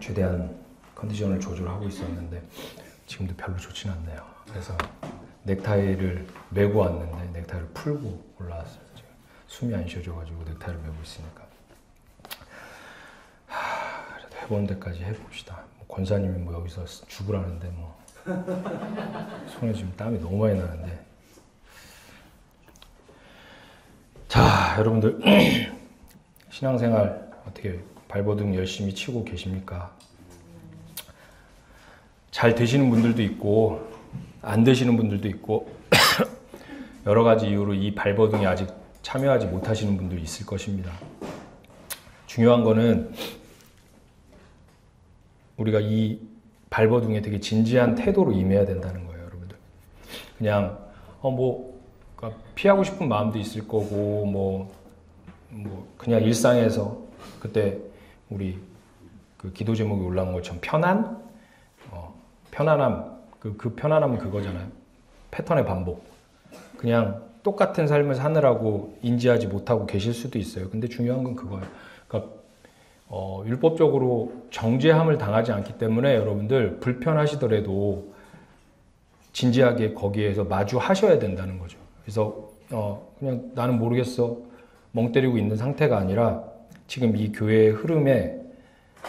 최대한 컨디션을 조절하고 있었는데 지금도 별로 좋진 않네요. 그래서 넥타이를 메고 왔는데 넥타이를 풀고 올라왔어요. 지금 숨이 안 쉬어져가지고 넥타이를 메고 있으니까. 그래도 해본 데까지 해봅시다. 뭐 권사님이 뭐 여기서 죽으라는데 뭐 손에 지금 땀이 너무 많이 나는데. 자, 여러분들 신앙생활 어떻게 발버둥 열심히 치고 계십니까? 잘 되시는 분들도 있고 안 되시는 분들도 있고 여러 가지 이유로 이 발버둥에 아직 참여하지 못하시는 분들이 있을 것입니다. 중요한 거는 우리가 이 발버둥에 되게 진지한 태도로 임해야 된다는 거예요, 여러분들. 그냥 그러니까 피하고 싶은 마음도 있을 거고 뭐 그냥 일상에서 그때 우리 그 기도 제목이 올라온 것처럼 편안함, 그 편안함은 그거잖아요. 패턴의 반복. 그냥 똑같은 삶을 사느라고 인지하지 못하고 계실 수도 있어요. 근데 중요한 건 그거예요. 그러니까 율법적으로 정죄함을 당하지 않기 때문에 여러분들 불편하시더라도 진지하게 거기에서 마주하셔야 된다는 거죠. 그래서 그냥 나는 모르겠어 멍 때리고 있는 상태가 아니라 지금 이 교회의 흐름에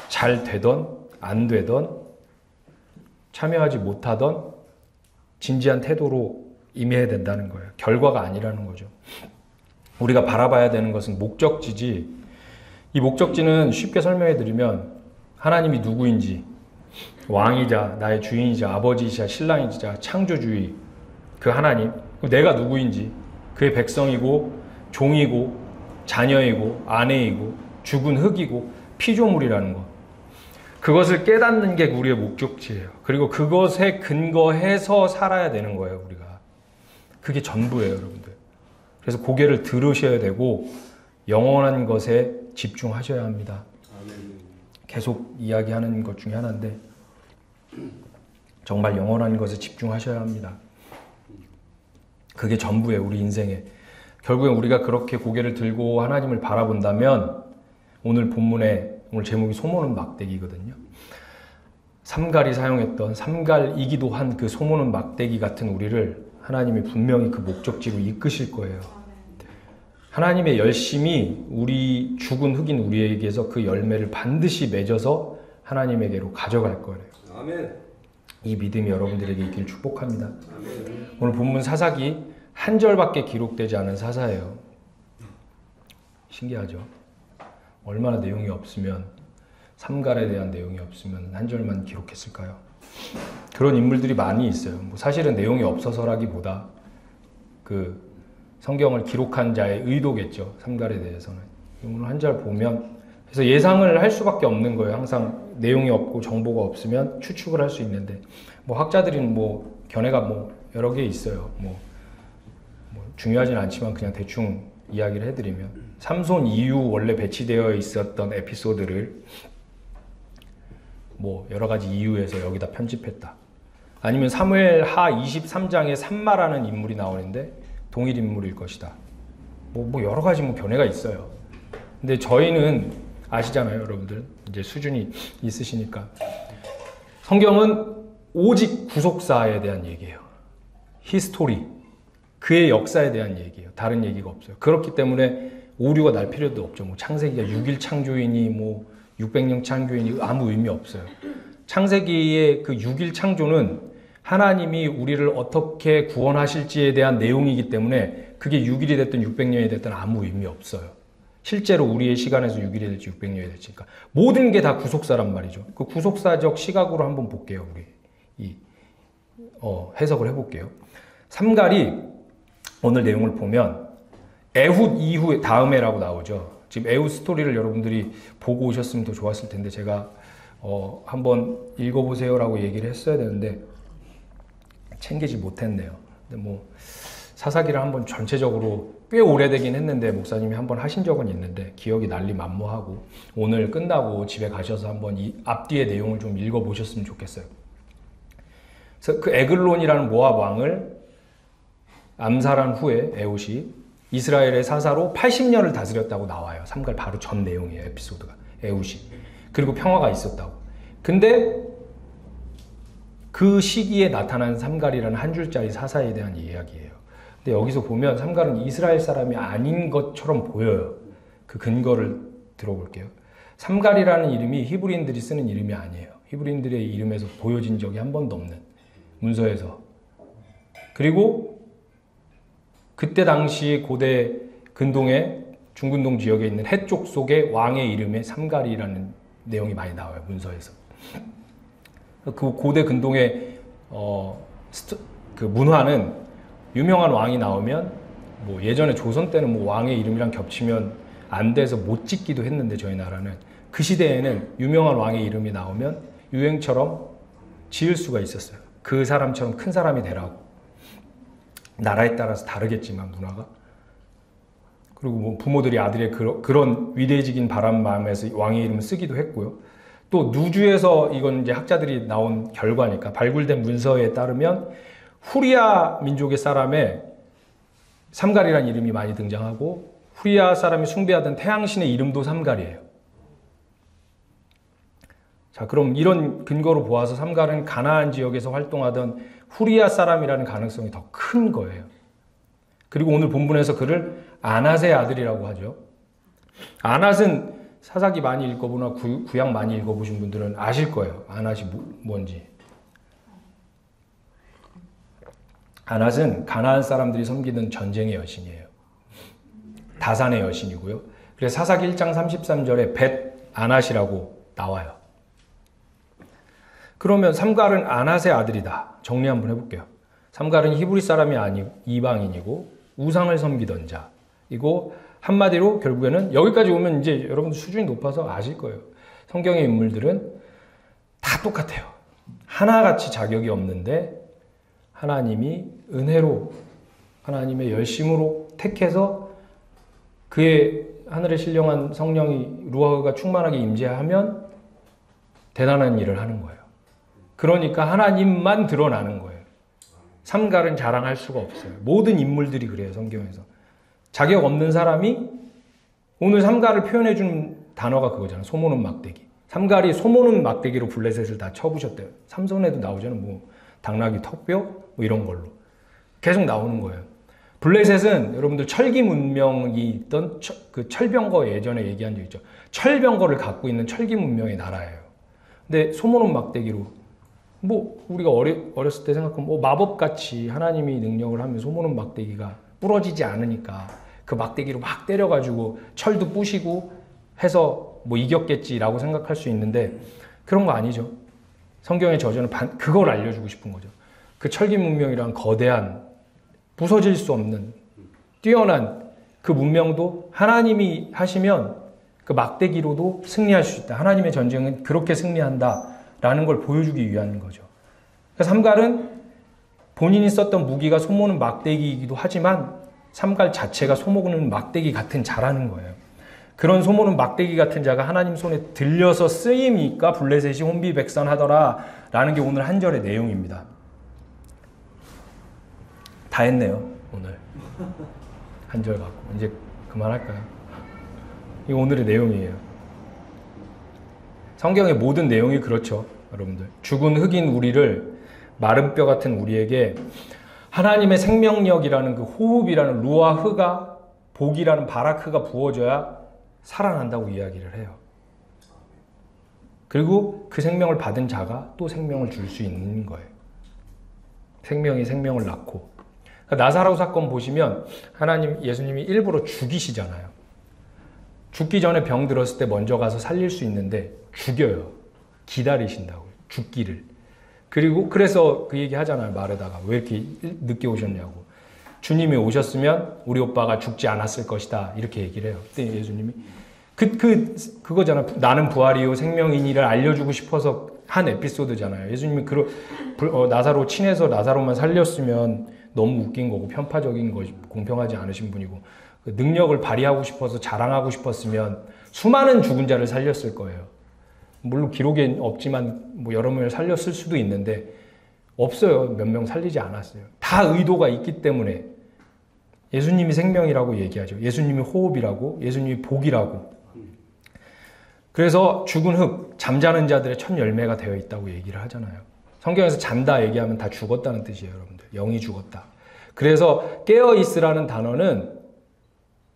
잘 되던 안 되던 참여하지 못하던 진지한 태도로 임해야 된다는 거예요. 결과가 아니라는 거죠. 우리가 바라봐야 되는 것은 목적지지. 이 목적지는 쉽게 설명해 드리면 하나님이 누구인지, 왕이자 나의 주인이자 아버지이자 신랑이자 창조주의 그 하나님, 내가 누구인지, 그의 백성이고 종이고 자녀이고 아내이고 죽은 흙이고 피조물이라는 것. 그것을 깨닫는 게 우리의 목적지예요. 그리고 그것에 근거해서 살아야 되는 거예요, 우리가. 그게 전부예요, 여러분들. 그래서 고개를 들으셔야 되고 영원한 것에 집중하셔야 합니다. 계속 이야기하는 것 중에 하나인데 정말 영원한 것에 집중하셔야 합니다. 그게 전부예요, 우리 인생에. 결국엔 우리가 그렇게 고개를 들고 하나님을 바라본다면 오늘 본문에 오늘 제목이 소모는 막대기거든요. 삼갈이 사용했던 삼갈이기도 한 그 소모는 막대기 같은 우리를 하나님이 분명히 그 목적지로 이끄실 거예요. 하나님의 열심이 우리 죽은 흙인 우리에게서 그 열매를 반드시 맺어서 하나님에게로 가져갈 거예요. 아멘. 이 믿음이 여러분들에게 있길 축복합니다. 아멘. 오늘 본문 사사기 한 절밖에 기록되지 않은 사사예요. 신기하죠? 얼마나 내용이 없으면, 삼갈에 대한 내용이 없으면 한 절만 기록했을까요? 그런 인물들이 많이 있어요. 사실은 내용이 없어서라기보다 그 성경을 기록한 자의 의도겠죠. 삼갈에 대해서는. 오늘 한 절 보면, 그래서 예상을 할 수밖에 없는 거예요. 항상 내용이 없고 정보가 없으면 추측을 할 수 있는데, 학자들은 견해가 여러 개 있어요. 중요하진 않지만 그냥 대충 이야기를 해드리면, 삼손 이후 원래 배치되어 있었던 에피소드를 여러 가지 이유에서 여기다 편집했다. 아니면 사무엘 하 23장에 삼마라는 인물이 나오는데 동일 인물일 것이다. 여러 가지 견해가 있어요. 근데 저희는 아시잖아요, 여러분들. 이제 수준이 있으시니까. 성경은 오직 구속사에 대한 얘기예요. 히스토리. 그의 역사에 대한 얘기예요. 다른 얘기가 없어요. 그렇기 때문에 오류가 날 필요도 없죠. 창세기가 6일 창조이니 600년 창조이니 아무 의미 없어요. 창세기의 그 6일 창조는 하나님이 우리를 어떻게 구원하실지에 대한 내용이기 때문에 그게 6일이 됐든 600년이 됐든 아무 의미 없어요. 실제로 우리의 시간에서 6일이 될지 600년이 될지. 그러니까 모든 게 다 구속사란 말이죠. 그 구속사적 시각으로 한번 볼게요. 우리 해석을 해볼게요. 삼갈이 오늘 내용을 보면 에훗 이후에 다음에라고 나오죠. 지금 에훗 스토리를 여러분들이 보고 오셨으면 더 좋았을 텐데 제가 한번 읽어보세요라고 얘기를 했어야 되는데 챙기지 못했네요. 근데 사사기를 한번 전체적으로 꽤 오래되긴 했는데 목사님이 한번 하신 적은 있는데 기억이 난리 만무하고 오늘 끝나고 집에 가셔서 한번 이 앞뒤의 내용을 좀 읽어보셨으면 좋겠어요. 그래서 그 에글론이라는 모압 왕을 암살한 후에 에훗이 이스라엘의 사사로 80년을 다스렸다고 나와요. 삼갈 바로 전 내용이에요. 에피소드가. 에훗이. 그리고 평화가 있었다고. 근데 그 시기에 나타난 삼갈이라는 한 줄짜리 사사에 대한 이야기예요. 근데 여기서 보면 삼갈은 이스라엘 사람이 아닌 것처럼 보여요. 그 근거를 들어볼게요. 삼갈이라는 이름이 히브리인들이 쓰는 이름이 아니에요. 히브리인들의 이름에서 보여진 적이 한 번도 없는 문서에서. 그리고 그때 당시 고대 근동의 중근동 지역에 있는 해쪽 속의 왕의 이름에 삼갈이라는 내용이 많이 나와요. 문서에서. 그 고대 근동의 그 문화는 유명한 왕이 나오면 뭐 예전에 조선 때는 뭐 왕의 이름이랑 겹치면 안 돼서 못 짓기도 했는데 저희 나라는 그 시대에는 유명한 왕의 이름이 나오면 유행처럼 지을 수가 있었어요. 그 사람처럼 큰 사람이 되라고. 나라에 따라서 다르겠지만 문화가. 그리고 뭐 부모들이 아들의 그런 위대해지긴 바람 마음에서 왕의 이름을 쓰기도 했고요. 또 누주에서 이건 이제 학자들이 나온 결과니까 발굴된 문서에 따르면 후리아 민족의 사람의 삼갈이라는 이름이 많이 등장하고 후리아 사람이 숭배하던 태양신의 이름도 삼갈이에요. 자, 그럼 이런 근거로 보아서 삼갈은 가나안 지역에서 활동하던 후리아 사람이라는 가능성이 더 큰 거예요. 그리고 오늘 본문에서 그를 아낫의 아들이라고 하죠. 아낫은 사사기 많이 읽어보나 구약 많이 읽어보신 분들은 아실 거예요. 아낫이 뭔지. 아낫은 가나안 사람들이 섬기는 전쟁의 여신이에요. 다산의 여신이고요. 그래서 사사기 1장 33절에 벳 아낫이라고 나와요. 그러면 삼갈은 아낫의 아들이다. 정리 한번 해볼게요. 삼갈은 히브리 사람이 아니고 이방인이고 우상을 섬기던 자이고 한마디로 결국에는 여기까지 오면 이제 여러분들 수준이 높아서 아실 거예요. 성경의 인물들은 다 똑같아요. 하나같이 자격이 없는데 하나님이 은혜로 하나님의 열심으로 택해서 그의 하늘에 신령한 성령이 루아흐가 충만하게 임재하면 대단한 일을 하는 거예요. 그러니까 하나님만 드러나는 거예요. 삼갈은 자랑할 수가 없어요. 모든 인물들이 그래요. 성경에서. 자격 없는 사람이 오늘 삼갈을 표현해 주는 단어가 그거잖아요. 소모는 막대기. 삼갈이 소모는 막대기로 블레셋을 다 쳐부셨대요. 삼손에도 나오잖아요. 뭐 당나귀 턱뼈 뭐 이런 걸로. 계속 나오는 거예요. 블레셋은 여러분들 철기 문명이 있던 그 철병거 예전에 얘기한 적 있죠. 철병거를 갖고 있는 철기 문명의 나라예요. 근데 소모는 막대기로 뭐 우리가 어렸을 때 생각하면 뭐 마법같이 하나님이 능력을 하면 소모는 막대기가 부러지지 않으니까 그 막대기로 막 때려가지고 철도 부시고 해서 뭐 이겼겠지라고 생각할 수 있는데 그런 거 아니죠. 성경의 저자는 그걸 알려주고 싶은 거죠. 그 철기 문명이란 거대한 부서질 수 없는 뛰어난 그 문명도 하나님이 하시면 그 막대기로도 승리할 수 있다. 하나님의 전쟁은 그렇게 승리한다라는 걸 보여주기 위한 거죠. 그래서 삼갈은 본인이 썼던 무기가 소모는 막대기이기도 하지만 삼갈 자체가 소모는 막대기 같은 자라는 거예요. 그런 소모는 막대기 같은 자가 하나님 손에 들려서 쓰임이니까 블레셋이 혼비백산하더라 라는 게 오늘 한 절의 내용입니다. 다 했네요. 오늘 한 절 갖고 이제 그만할까요? 이거 오늘의 내용이에요. 성경의 모든 내용이 그렇죠. 여러분들 죽은 흙인 우리를 마른 뼈 같은 우리에게 하나님의 생명력이라는 그 호흡이라는 루아흐가 복이라는 바라크가 부어져야 살아난다고 이야기를 해요. 그리고 그 생명을 받은 자가 또 생명을 줄 수 있는 거예요. 생명이 생명을 낳고. 그러니까 나사로 사건 보시면 예수님이 일부러 죽이시잖아요. 죽기 전에 병 들었을 때 먼저 가서 살릴 수 있는데 죽여요. 기다리신다고요. 죽기를. 그리고 그래서 그 얘기 하잖아요. 말에다가 왜 이렇게 늦게 오셨냐고. 주님이 오셨으면 우리 오빠가 죽지 않았을 것이다. 이렇게 얘기를 해요. 그때 예수님이 그거잖아. 나는 부활이요 생명이니를 알려주고 싶어서 한 에피소드잖아요. 예수님이 나사로 친해서 나사로만 살렸으면 너무 웃긴 거고 편파적인 것이 공평하지 않으신 분이고 그 능력을 발휘하고 싶어서 자랑하고 싶었으면 수많은 죽은 자를 살렸을 거예요. 물론 기록에 없지만 뭐 여러 명을 살렸을 수도 있는데 없어요. 몇 명 살리지 않았어요. 다 의도가 있기 때문에 예수님이 생명이라고 얘기하죠. 예수님이 호흡이라고, 예수님이 복이라고. 그래서 죽은 흙, 잠자는 자들의 첫 열매가 되어 있다고 얘기를 하잖아요. 성경에서 잔다 얘기하면 다 죽었다는 뜻이에요, 여러분들. 영이 죽었다. 그래서 깨어있으라는 단어는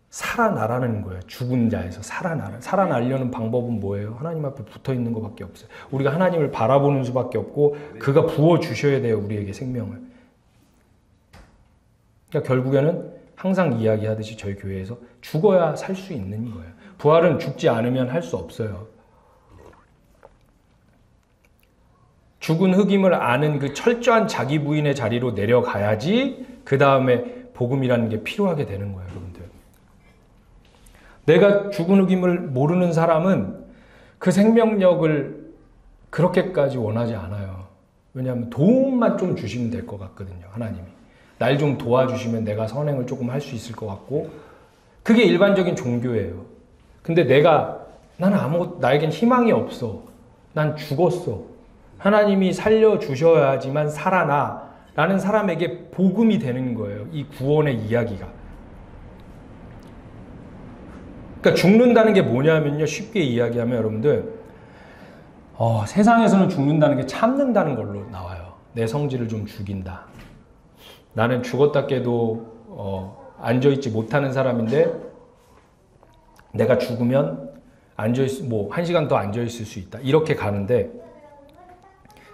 살아나라는 거예요. 죽은 자에서 살아나려는 방법은 뭐예요? 하나님 앞에 붙어 있는 것밖에 없어요. 우리가 하나님을 바라보는 수밖에 없고 그가 부어주셔야 돼요, 우리에게 생명을. 그러니까 결국에는 항상 이야기하듯이 저희 교회에서 죽어야 살 수 있는 거예요. 부활은 죽지 않으면 할 수 없어요. 죽은 흑임을 아는 그 철저한 자기 부인의 자리로 내려가야지 그 다음에 복음이라는 게 필요하게 되는 거예요, 여러분들. 내가 죽은 흑임을 모르는 사람은 그 생명력을 그렇게까지 원하지 않아요. 왜냐하면 도움만 좀 주시면 될 것 같거든요, 하나님이. 날 좀 도와주시면 내가 선행을 조금 할 수 있을 것 같고, 그게 일반적인 종교예요. 근데 나는 나에겐 희망이 없어. 난 죽었어. 하나님이 살려주셔야지만 살아나. 라는 사람에게 복음이 되는 거예요. 이 구원의 이야기가. 그러니까 죽는다는 게 뭐냐면요. 쉽게 이야기하면 여러분들, 세상에서는 죽는다는 게 참는다는 걸로 나와요. 내 성질을 좀 죽인다. 나는 죽었다 깨도 앉아있지 못하는 사람인데 내가 죽으면 뭐 1시간 더 앉아있을 수 있다. 이렇게 가는데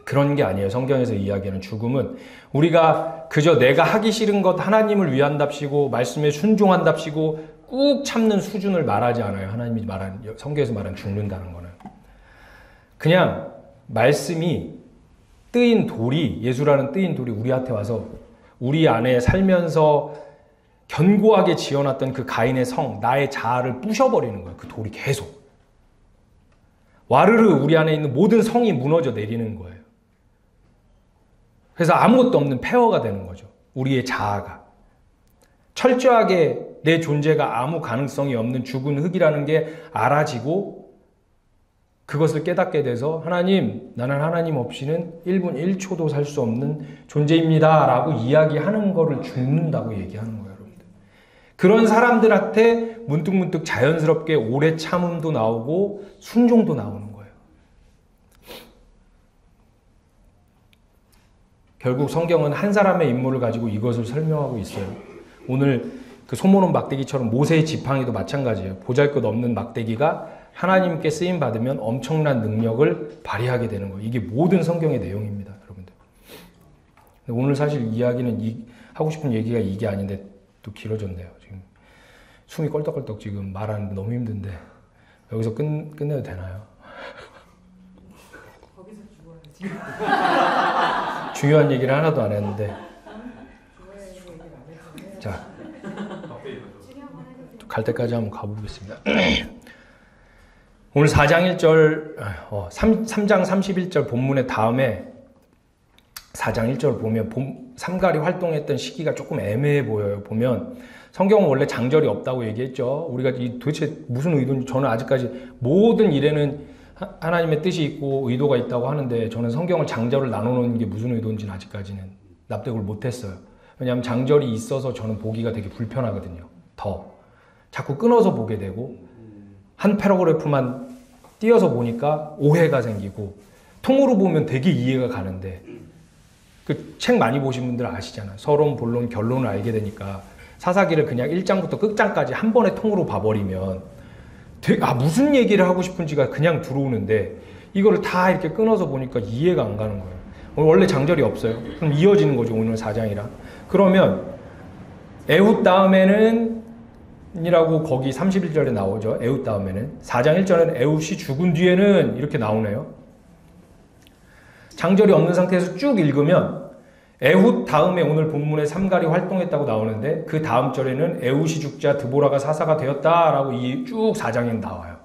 그런 게 아니에요. 성경에서 이야기하는 죽음은 우리가 그저 내가 하기 싫은 것 하나님을 위한답시고 말씀에 순종한답시고 꾹 참는 수준을 말하지 않아요. 하나님이 성경에서 말한 죽는다는 거는. 그냥 말씀이 뜨인 돌이, 예수라는 뜨인 돌이 우리한테 와서 우리 안에 살면서 견고하게 지어놨던 그 가인의 성, 나의 자아를 부셔버리는 거예요. 그 돌이 계속. 와르르 우리 안에 있는 모든 성이 무너져 내리는 거예요. 그래서 아무것도 없는 폐허가 되는 거죠. 우리의 자아가. 철저하게 내 존재가 아무 가능성이 없는 죽은 흙이라는 게 알아지고 그것을 깨닫게 돼서 하나님, 나는 하나님 없이는 1분 1초도 살 수 없는 존재입니다. 라고 이야기하는 거를 죽는다고 얘기하는 거예요, 여러분들. 그런 사람들한테 문득문득 자연스럽게 오래 참음도 나오고 순종도 나오는 거예요. 결국 성경은 한 사람의 인물을 가지고 이것을 설명하고 있어요. 오늘 그 소모는 막대기처럼 모세의 지팡이도 마찬가지예요. 보잘것없는 막대기가 하나님께 쓰임 받으면 엄청난 능력을 발휘하게 되는 거예요. 이게 모든 성경의 내용입니다, 여러분들. 근데 오늘 사실 이야기는 하고 싶은 얘기가 이게 아닌데 또 길어졌네요. 지금 숨이 껄떡껄떡 지금 말하는데 너무 힘든데 여기서 끝내도 되나요? 거기서 죽어야지. 중요한 얘기를 하나도 안 했는데. 자, 갈 때까지 한번 가보겠습니다. 오늘 4장 1절, 3장 31절 본문의 다음에 4장 1절 보면 삼갈이 활동했던 시기가 조금 애매해 보여요. 보면 성경은 원래 장절이 없다고 얘기했죠. 우리가 도대체 무슨 의도인지 저는 아직까지 모든 일에는 하나님의 뜻이 있고 의도가 있다고 하는데 저는 성경을 장절을 나눠놓는 게 무슨 의도인지는 아직까지는 납득을 못했어요. 왜냐하면 장절이 있어서 저는 보기가 되게 불편하거든요. 자꾸 끊어서 보게 되고 한 패러그래프만 띄어서 보니까 오해가 생기고 통으로 보면 되게 이해가 가는데 그 책 많이 보신 분들 아시잖아요. 서론, 본론, 결론을 알게 되니까 사사기를 그냥 1장부터 끝장까지 한 번에 통으로 봐버리면 무슨 얘기를 하고 싶은지가 그냥 들어오는데 이거를 다 이렇게 끊어서 보니까 이해가 안 가는 거예요. 원래 장절이 없어요. 그럼 이어지는 거죠. 오늘 4장이랑. 그러면 에훗 다음에는 이라고 거기 31절에 나오죠. 에훗 다음에는. 4장 1절에는 에훗이 죽은 뒤에는 이렇게 나오네요. 장절이 없는 상태에서 쭉 읽으면 에훗 다음에 오늘 본문에 삼갈이 활동했다고 나오는데 그 다음 절에는 에훗이 죽자 드보라가 사사가 되었다라고 이 쭉 4장에 나와요.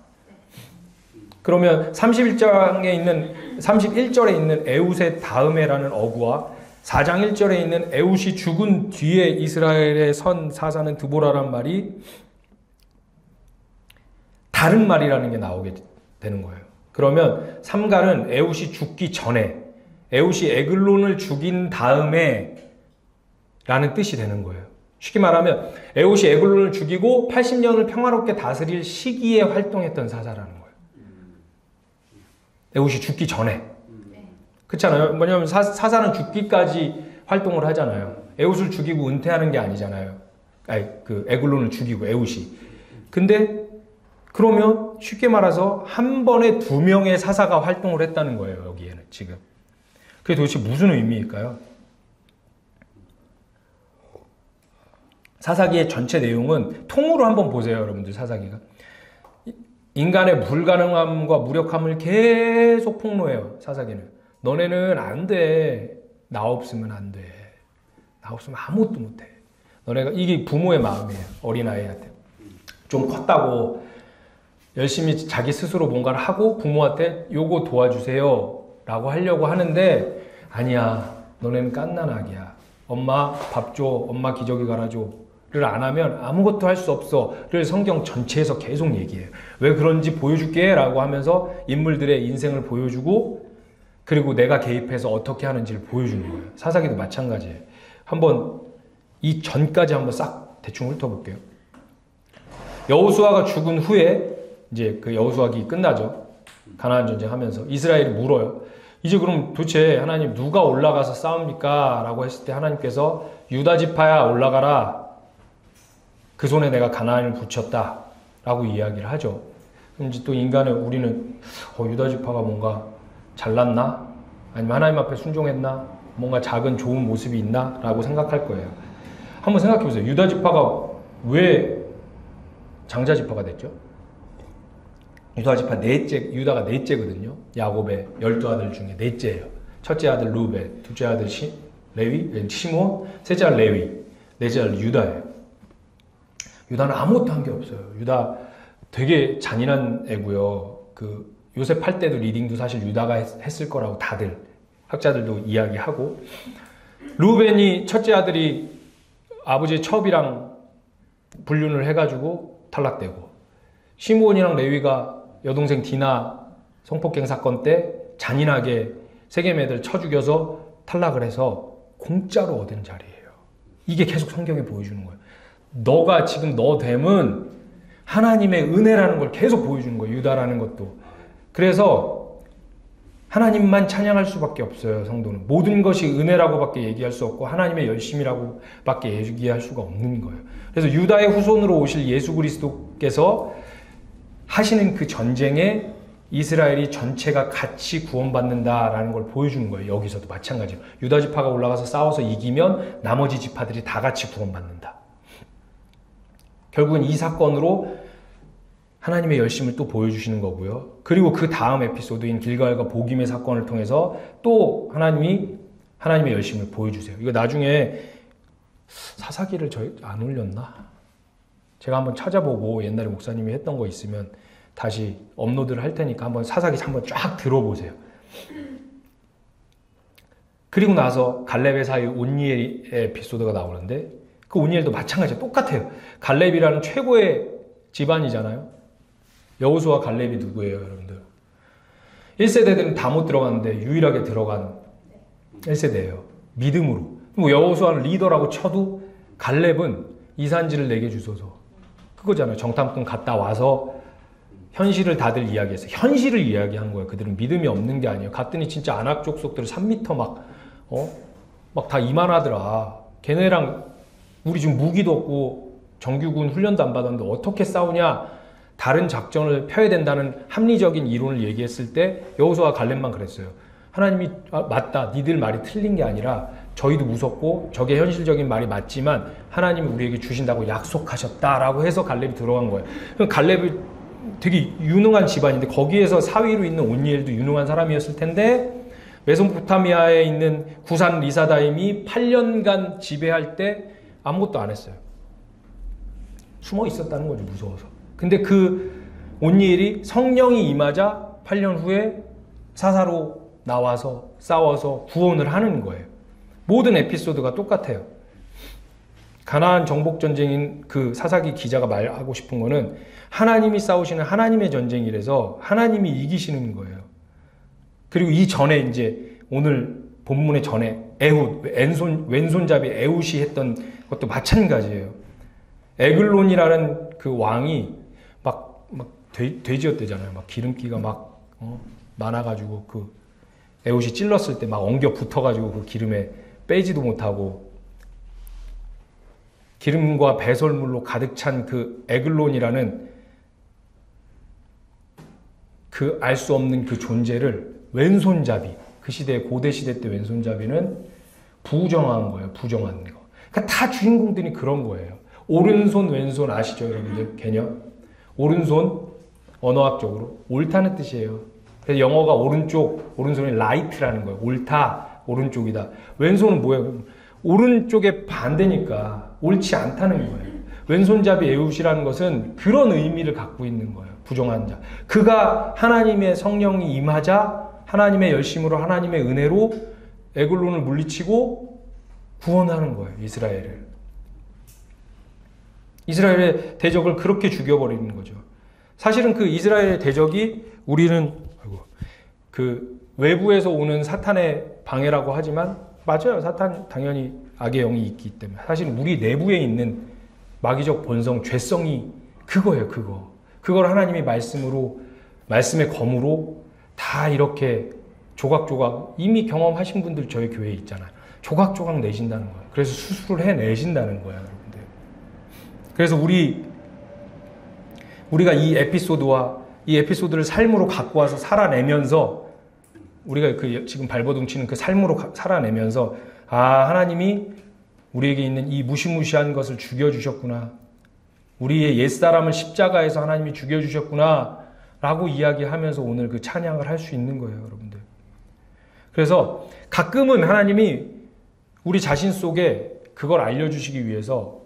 그러면 31절에 있는 에훗의 다음에라는 어구와 4장 1절에 있는 에훗이 죽은 뒤에 이스라엘의 선 사사는 드보라란 말이 다른 말이라는 게 나오게 되는 거예요. 그러면 삼갈은 에훗이 죽기 전에 에훗이 에글론을 죽인 다음에 라는 뜻이 되는 거예요. 쉽게 말하면 에훗이 에글론을 죽이고 80년을 평화롭게 다스릴 시기에 활동했던 사사라는 거예요. 에훗이 죽기 전에. 그렇잖아요. 뭐냐면 사사는 죽기까지 활동을 하잖아요. 에훗을 죽이고 은퇴하는 게 아니잖아요. 아니, 그 에글론을 죽이고 에훗이. 근데 그러면 쉽게 말해서 한 번에 2명의 사사가 활동을 했다는 거예요. 여기에는 지금. 그게 도대체 무슨 의미일까요? 사사기의 전체 내용은 통으로 한번 보세요. 여러분들 사사기가. 인간의 불가능함과 무력함을 계속 폭로해요. 사사기는. 너네는 안 돼. 나 없으면 안 돼. 나 없으면 아무것도 못 해. 너네가, 이게 부모의 마음이에요. 어린아이한테. 좀 컸다고 열심히 자기 스스로 뭔가를 하고 부모한테 요거 도와주세요 라고 하려고 하는데, 아니야. 너네는 갓난아기야. 엄마 밥 줘. 엄마 기저귀 갈아줘. 를 안 하면 아무것도 할 수 없어. 를 성경 전체에서 계속 얘기해요. 왜 그런지 보여줄게 라고 하면서 인물들의 인생을 보여주고, 그리고 내가 개입해서 어떻게 하는지를 보여주는 거예요. 사사기도 마찬가지예요. 한번 이 전까지 한번 싹 대충 훑어볼게요. 여호수아가 죽은 후에 이제 그 여호수아기 끝나죠. 가나안 전쟁하면서 이스라엘이 물어요. 이제 그럼 도대체 하나님 누가 올라가서 싸웁니까? 라고 했을 때 하나님께서 유다 지파야 올라가라. 그 손에 내가 가나안을 붙였다. 라고 이야기를 하죠. 그럼 이제 또 인간의 우리는 유다 지파가 뭔가 잘났나? 아니면 하나님 앞에 순종했나? 뭔가 작은 좋은 모습이 있나? 라고 생각할 거예요. 한번 생각해 보세요. 유다 지파가 왜 장자 지파가 됐죠? 유다 지파 유다가 넷째거든요. 야곱의 12아들 중에 넷째예요. 첫째 아들 루벤, 둘째 아들 레위, 시몬, 셋째 아들 레위, 넷째 아들 유다예요. 유다는 아무것도 한 게 없어요. 유다 되게 잔인한 애고요. 그 요셉 할 때도 리딩도 사실 유다가 했을 거라고 다들 학자들도 이야기하고, 루벤이 첫째 아들이 아버지의 첩이랑 불륜을 해가지고 탈락되고, 시므온이랑 레위가 여동생 디나 성폭행 사건 때 잔인하게 세겜 애들 쳐 죽여서 탈락을 해서 공짜로 얻은 자리예요. 이게 계속 성경에 보여주는 거예요. 너가 지금 너 됨은 하나님의 은혜라는 걸 계속 보여주는 거예요. 유다라는 것도. 그래서 하나님만 찬양할 수밖에 없어요. 성도는. 모든 것이 은혜라고밖에 얘기할 수 없고 하나님의 열심이라고밖에 얘기할 수가 없는 거예요. 그래서 유다의 후손으로 오실 예수 그리스도께서 하시는 그 전쟁에 이스라엘이 전체가 같이 구원받는다라는 걸 보여주는 거예요. 여기서도 마찬가지로. 유다 지파가 올라가서 싸워서 이기면 나머지 지파들이 다 같이 구원받는다. 결국은 이 사건으로 하나님의 열심을 또 보여주시는 거고요. 그리고 그 다음 에피소드인 길갈과 보김의 사건을 통해서 또 하나님의 열심을 보여주세요. 이거 나중에 사사기를 저희 안 올렸나? 제가 한번 찾아보고 옛날에 목사님이 했던 거 있으면 다시 업로드를 할 테니까 한번 사사기 한번 쫙 들어보세요. 그리고 나서 갈렙의 사위 온니엘의 에피소드가 나오는데, 그 온니엘도 마찬가지예요. 똑같아요. 갈렙이라는 최고의 집안이잖아요. 여호수아 갈렙이 누구예요, 여러분들? 1세대들은 다 못 들어갔는데 유일하게 들어간 1세대예요. 믿음으로. 뭐 여호수아는 리더라고 쳐도 갈렙은 이산지를 내게 주소서. 그거잖아요. 정탐꾼 갔다 와서 현실을 다들 이야기했어요. 현실을 이야기한 거예요. 그들은 믿음이 없는 게 아니에요. 갔더니 진짜 아낙 족속들 3m 막 다 이만하더라. 걔네랑 우리 지금 무기도 없고 정규군 훈련도 안 받았는데 어떻게 싸우냐? 다른 작전을 펴야 된다는 합리적인 이론을 얘기했을 때 여호수아와 갈렙만 그랬어요. 하나님이 맞다. 니들 말이 틀린 게 아니라 저희도 무섭고 저게 현실적인 말이 맞지만 하나님이 우리에게 주신다고 약속하셨다라고 해서 갈렙이 들어간 거예요. 갈렙이 되게 유능한 집안인데 거기에서 사위로 있는 온니엘도 유능한 사람이었을 텐데 메소포타미아에 있는 구산 리사다임이 8년간 지배할 때 아무것도 안 했어요. 숨어 있었다는 거죠. 무서워서. 근데 그 온니엘이 성령이 임하자 8년 후에 사사로 나와서 싸워서 구원을 하는 거예요. 모든 에피소드가 똑같아요. 가나안 정복 전쟁인 그 사사기 기자가 말하고 싶은 거는 하나님이 싸우시는 하나님의 전쟁이라서 하나님이 이기시는 거예요. 그리고 이 전에 이제 오늘 본문의 전에 에훗, 왼손잡이 에훗이 했던 것도 마찬가지예요. 에글론이라는 그 왕이 막 돼지였대잖아요. 막 기름기가 막 많아가지고 그 에봇이 찔렀을 때 막 엉겨 붙어가지고 그 기름에 빼지도 못하고 기름과 배설물로 가득 찬 그 에글론이라는 그 알 수 없는 그 존재를 왼손잡이, 그 시대 고대 시대 때 왼손잡이는 부정한 거예요. 부정한 거. 그러니까 다 주인공들이 그런 거예요. 오른손 왼손 아시죠 여러분들 개념? 오른손 언어학적으로 옳다는 뜻이에요. 그래서 영어가 오른손이 right라는 거예요. 옳다, 오른쪽이다. 왼손은 뭐예요? 오른쪽의 반대니까 옳지 않다는 거예요. 왼손잡이 에웃이라는 것은 그런 의미를 갖고 있는 거예요. 부정한 자. 그가 하나님의 성령이 임하자 하나님의 열심으로 하나님의 은혜로 에글론을 물리치고 구원하는 거예요. 이스라엘의 대적을 그렇게 죽여버리는 거죠. 사실은 그 이스라엘의 대적이 우리는 그 외부에서 오는 사탄의 방해라고 하지만 맞아요. 사탄 당연히 악의 영이 있기 때문에 사실 우리 내부에 있는 마귀적 본성, 죄성이 그거예요. 그걸 하나님이 말씀의 검으로 다 이렇게 조각조각 이미 경험하신 분들 저희 교회에 있잖아요. 조각조각 내신다는 거예요. 그래서 수술을 해내신다는 거예요. 여러분들. 그래서 우리가 이 에피소드를 삶으로 갖고 와서 살아내면서 우리가 지금 발버둥 치는 그 삶으로 살아내면서 하나님이 우리에게 있는 이 무시무시한 것을 죽여주셨구나. 우리의 옛사람을 십자가에서 하나님이 죽여주셨구나 라고 이야기하면서 오늘 그 찬양을 할 수 있는 거예요. 여러분들. 그래서 가끔은 하나님이 우리 자신 속에 그걸 알려주시기 위해서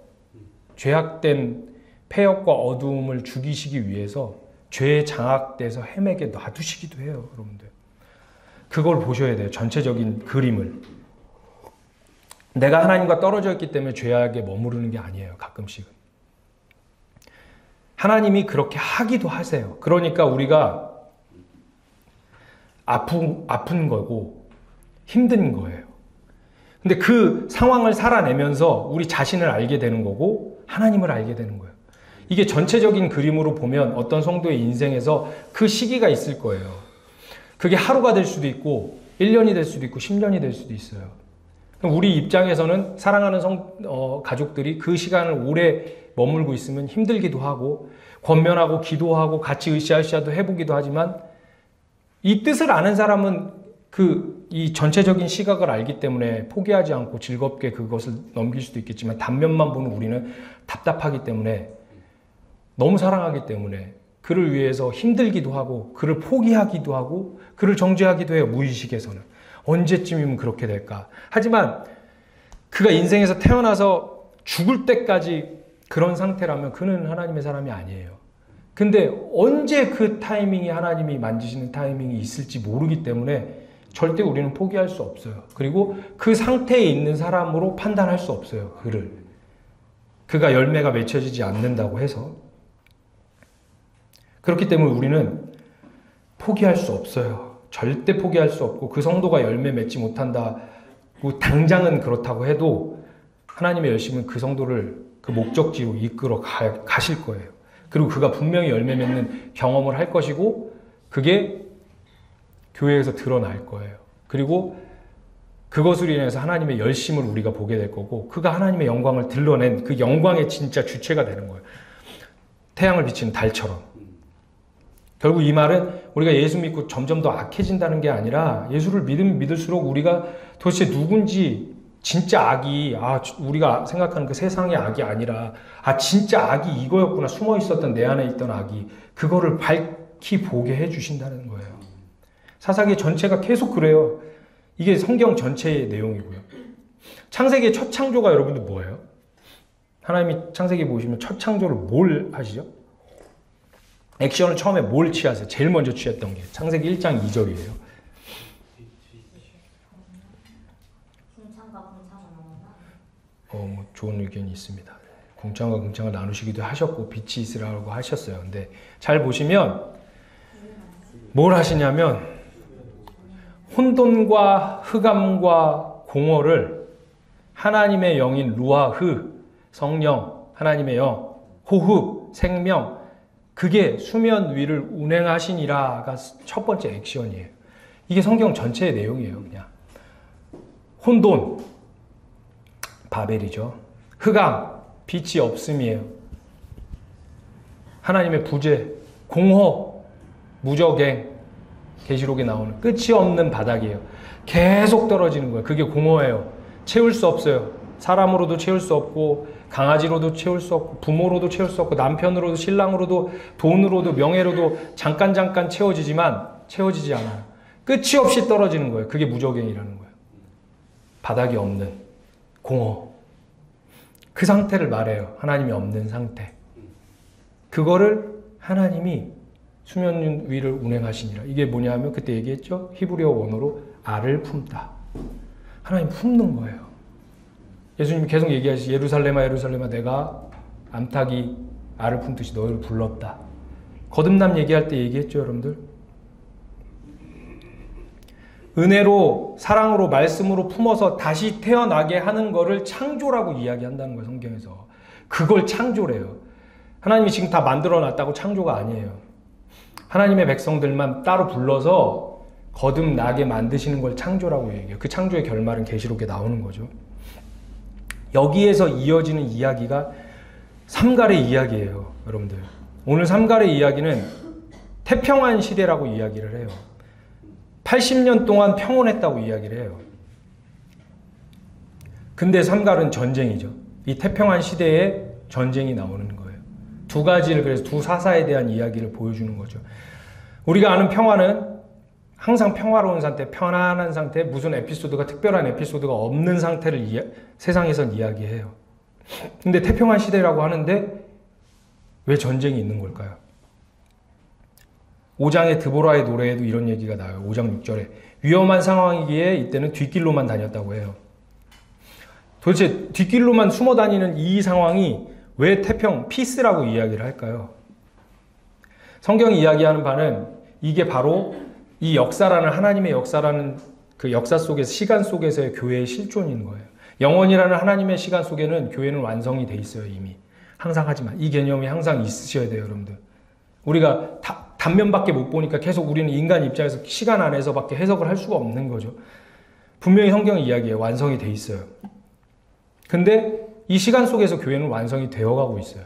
죄악된 폐역과 어두움을 죽이시기 위해서 죄에 장악돼서 헤매게 놔두시기도 해요. 여러분들. 그걸 보셔야 돼요. 전체적인 그림을. 내가 하나님과 떨어져 있기 때문에 죄악에 머무르는 게 아니에요. 가끔씩은. 하나님이 그렇게 하기도 하세요. 그러니까 우리가 아픈 거고 힘든 거예요. 근데 그 상황을 살아내면서 우리 자신을 알게 되는 거고 하나님을 알게 되는 거예요. 이게 전체적인 그림으로 보면 어떤 성도의 인생에서 그 시기가 있을 거예요. 그게 하루가 될 수도 있고 1년이 될 수도 있고 10년이 될 수도 있어요. 우리 입장에서는 사랑하는 가족들이 그 시간을 오래 머물고 있으면 힘들기도 하고 권면하고 기도하고 같이 으쌰으쌰도 해보기도 하지만 이 뜻을 아는 사람은 이 전체적인 시각을 알기 때문에 포기하지 않고 즐겁게 그것을 넘길 수도 있겠지만 단면만 보는 우리는 답답하기 때문에 너무 사랑하기 때문에 그를 위해서 힘들기도 하고 그를 포기하기도 하고 그를 정죄하기도 해요. 무의식에서는. 언제쯤이면 그렇게 될까? 하지만 그가 인생에서 태어나서 죽을 때까지 그런 상태라면 그는 하나님의 사람이 아니에요. 근데 언제 그 타이밍이 하나님이 만지시는 타이밍이 있을지 모르기 때문에 절대 우리는 포기할 수 없어요. 그리고 그 상태에 있는 사람으로 판단할 수 없어요. 그가 열매가 맺혀지지 않는다고 해서. 그렇기 때문에 우리는 포기할 수 없어요. 절대 포기할 수 없고 그 성도가 열매 맺지 못한다고 당장은 그렇다고 해도 하나님의 열심은 그 성도를 그 목적지로 이끌어 가실 거예요. 그리고 그가 분명히 열매 맺는 경험을 할 것이고 그게 교회에서 드러날 거예요. 그리고 그것으로 인해서 하나님의 열심을 우리가 보게 될 거고 그가 하나님의 영광을 드러낸 그 영광의 진짜 주체가 되는 거예요. 태양을 비치는 달처럼. 결국 이 말은 우리가 예수 믿고 점점 더 악해진다는 게 아니라 예수를 믿으면 믿을수록 우리가 도대체 누군지 진짜 악이 우리가 생각하는 그 세상의 악이 아니라 진짜 악이 이거였구나. 숨어 있었던 내 안에 있던 악이 그거를 밝히 보게 해주신다는 거예요. 사사기 전체가 계속 그래요. 이게 성경 전체의 내용이고요. 창세기의 첫 창조가 여러분들 뭐예요? 하나님이 창세기 보시면 첫 창조를 뭘 하시죠? 액션을 처음에 뭘 취하세요? 제일 먼저 취했던 게 창세기 1장 2절이에요. 좋은 의견이 있습니다. 궁창과 궁창을 나누시기도 하셨고 빛이 있으라고 하셨어요. 근데 잘 보시면 뭘 하시냐면 혼돈과 흑암과 공허를 하나님의 영인 루아흐 성령, 하나님의 영, 호흡, 생명 그게 수면 위를 운행하시니라가 첫 번째 액션이에요. 이게 성경 전체의 내용이에요. 그냥 혼돈, 바벨이죠. 흑암, 빛이 없음이에요. 하나님의 부재, 공허, 무적행, 계시록에 나오는 끝이 없는 바닥이에요. 계속 떨어지는 거예요. 그게 공허해요. 채울 수 없어요. 사람으로도 채울 수 없고, 강아지로도 채울 수 없고, 부모로도 채울 수 없고, 남편으로도, 신랑으로도, 돈으로도, 명예로도 잠깐 채워지지만 채워지지 않아요. 끝이 없이 떨어지는 거예요. 그게 무적행이라는 거예요. 바닥이 없는 공허. 그 상태를 말해요. 하나님이 없는 상태. 그거를 하나님이 수면 위를 운행하시니라. 이게 뭐냐면 그때 얘기했죠. 히브리어 원어로 알을 품다. 하나님 품는 거예요. 예수님이 계속 얘기하시지. 예루살렘아 예루살렘아 내가 암탉이 알을 품듯이 너희를 불렀다. 거듭남 얘기할 때 얘기했죠, 여러분들. 은혜로 사랑으로 말씀으로 품어서 다시 태어나게 하는 거를 창조라고 이야기한다는 거예요, 성경에서. 그걸 창조래요. 하나님이 지금 다 만들어 놨다고 창조가 아니에요. 하나님의 백성들만 따로 불러서 거듭나게 만드시는 걸 창조라고 얘기해요. 그 창조의 결말은 계시록에 나오는 거죠. 여기에서 이어지는 이야기가 삼갈의 이야기예요, 여러분들. 오늘 삼갈의 이야기는 태평한 시대라고 이야기를 해요. 80년 동안 평온했다고 이야기를 해요. 근데 삼갈은 전쟁이죠. 이 태평한 시대에 전쟁이 나오는 거예요. 두 가지를, 그래서 두 사사에 대한 이야기를 보여주는 거죠. 우리가 아는 평화는 항상 평화로운 상태, 편안한 상태, 무슨 에피소드가, 특별한 에피소드가 없는 상태를 세상에선 이야기해요. 근데 태평한 시대라고 하는데 왜 전쟁이 있는 걸까요? 5장의 드보라의 노래에도 이런 얘기가 나와요. 5장 6절에. 위험한 상황이기에 이때는 뒷길로만 다녔다고 해요. 도대체 뒷길로만 숨어 다니는 이 상황이 왜 피스라고 이야기를 할까요? 성경이 이야기하는 바는 이게 바로 이 역사라는, 하나님의 역사라는 그 역사 속에서, 시간 속에서의 교회의 실존인 거예요. 영원이라는 하나님의 시간 속에는 교회는 완성이 돼 있어요, 이미. 항상 하지만. 이 개념이 항상 있으셔야 돼요, 여러분들. 우리가 단면밖에 못 보니까 계속 우리는 인간 입장에서 시간 안에서밖에 해석을 할 수가 없는 거죠. 분명히 성경의 이야기에 완성이 돼 있어요. 근데 이 시간 속에서 교회는 완성이 되어가고 있어요.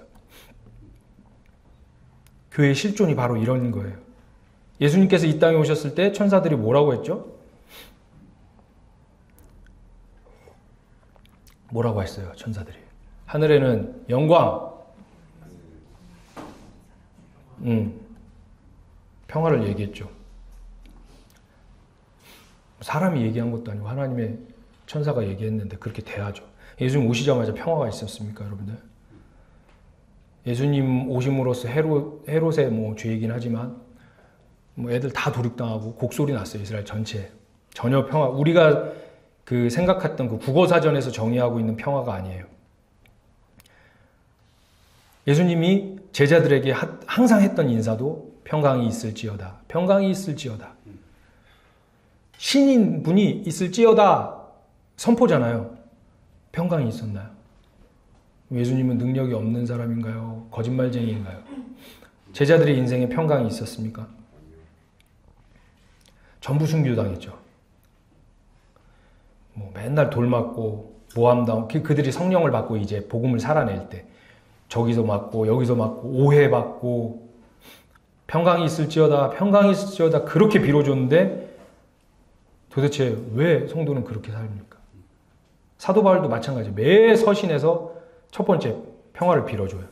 교회의 실존이 바로 이런 거예요. 예수님께서 이 땅에 오셨을 때 천사들이 뭐라고 했죠? 뭐라고 했어요, 천사들이? 하늘에는 영광, 평화를 얘기했죠. 사람이 얘기한 것도 아니고 하나님의 천사가 얘기했는데 그렇게 돼야죠. 예수님 오시자마자 평화가 있었습니까, 여러분들? 예수님 오심으로써 헤롯의 죄이긴 하지만 애들 다 도륙당하고 곡소리 났어요, 이스라엘 전체에. 전혀 평화, 우리가 그 생각했던 그 국어사전에서 정의하고 있는 평화가 아니에요. 예수님이 제자들에게 항상 했던 인사도 평강이 있을지어다. 평강이 있을지어다. 신인 분이 있을지어다. 선포잖아요. 평강이 있었나요? 예수님은 능력이 없는 사람인가요? 거짓말쟁이인가요? 제자들의 인생에 평강이 있었습니까? 전부 순교당했죠. 맨날 돌 맞고 모함당하고, 그들이 성령을 받고 이제 복음을 살아낼 때 저기서 맞고 여기서 맞고 오해받고, 평강이 있을지어다, 평강이 있을지어다 그렇게 빌어줬는데 도대체 왜 성도는 그렇게 삽니까? 사도 바울도 마찬가지. 매 서신에서 첫 번째 평화를 빌어줘요.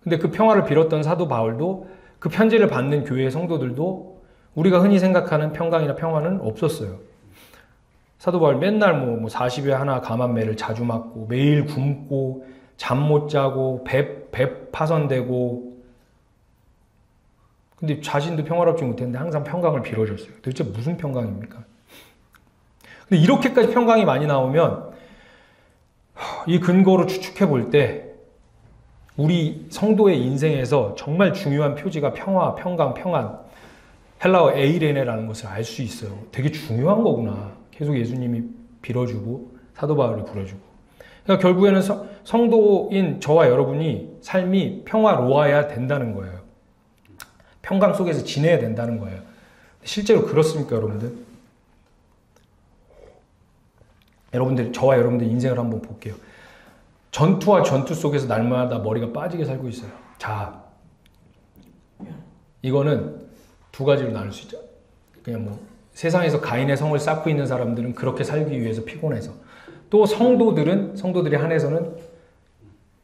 근데 그 평화를 빌었던 사도 바울도, 그 편지를 받는 교회의 성도들도 우리가 흔히 생각하는 평강이나 평화는 없었어요. 사도 바울 맨날 40에 하나 감한매를 자주 맞고, 매일 굶고, 잠 못 자고, 배 파손되고, 근데 자신도 평화롭지 못했는데 항상 평강을 빌어줬어요. 도대체 무슨 평강입니까? 근데 이렇게까지 평강이 많이 나오면 이 근거로 추측해 볼 때 우리 성도의 인생에서 정말 중요한 표지가 평화, 평강, 평안, 헬라어 에이레네라는 것을 알 수 있어요. 되게 중요한 거구나. 계속 예수님이 빌어주고 사도 바울이 부르주고. 그러니까 결국에는 성도인 저와 여러분이 삶이 평화로워야 된다는 거예요. 평강 속에서 지내야 된다는 거예요. 실제로 그렇습니까, 여러분들? 여러분들, 저와 여러분들 인생을 한번 볼게요. 전투와 전투 속에서 날마다 머리가 빠지게 살고 있어요. 자, 이거는 두 가지로 나눌 수 있죠. 그냥 뭐 세상에서 가인의 성을 쌓고 있는 사람들은 그렇게 살기 위해서 피곤해서, 또 성도들이 한해서는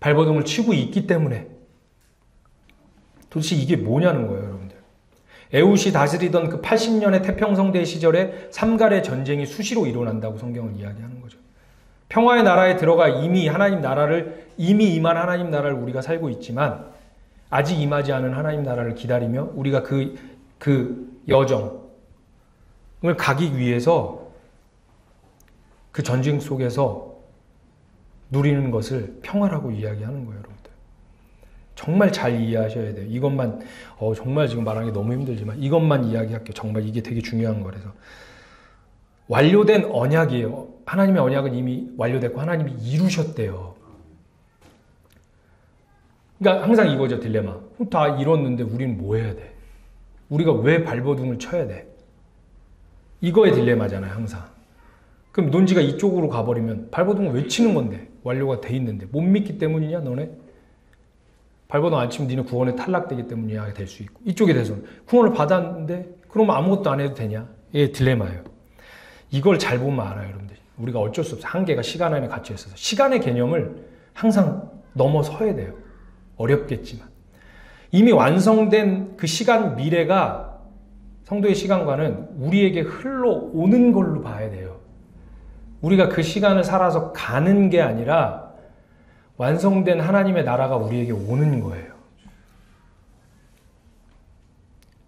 발버둥을 치고 있기 때문에. 도대체 이게 뭐냐는 거예요, 여러분들. 에훗이 다스리던 그 80년의 태평성대 시절에 삼갈의 전쟁이 수시로 일어난다고 성경은 이야기하는 거죠. 평화의 나라에 들어가 이미 임한 하나님 나라를 우리가 살고 있지만, 아직 임하지 않은 하나님 나라를 기다리며 우리가 그 여정을 가기 위해서 그 전쟁 속에서 누리는 것을 평화라고 이야기하는 거예요, 여러분들. 정말 잘 이해하셔야 돼요. 이것만, 정말 지금 말하는 게 너무 힘들지만 이것만 이야기할게요. 정말 이게 되게 중요한 거라서. 완료된 언약이에요. 하나님의 언약은 이미 완료됐고 하나님이 이루셨대요. 그러니까 항상 이거죠, 딜레마. 다 이뤘는데 우리는 뭐 해야 돼? 우리가 왜 발버둥을 쳐야 돼? 이거의 딜레마잖아요, 항상. 그럼 논지가 이쪽으로 가버리면 발버둥을 왜 치는 건데? 완료가 돼 있는데. 못 믿기 때문이냐, 너네? 발버둥 안 치면 니네 구원에 탈락되기 때문이야 될 수 있고, 이쪽에 대해서는 구원을 받았는데 그럼 아무것도 안 해도 되냐? 이게 딜레마예요. 이걸 잘 보면 알아요, 여러분들. 우리가 어쩔 수 없어요. 한계가 시간 안에 갇혀 있어서. 시간의 개념을 항상 넘어서야 돼요. 어렵겠지만. 이미 완성된 그 시간 미래가, 성도의 시간과는 우리에게 흘러오는 걸로 봐야 돼요. 우리가 그 시간을 살아서 가는 게 아니라 완성된 하나님의 나라가 우리에게 오는 거예요.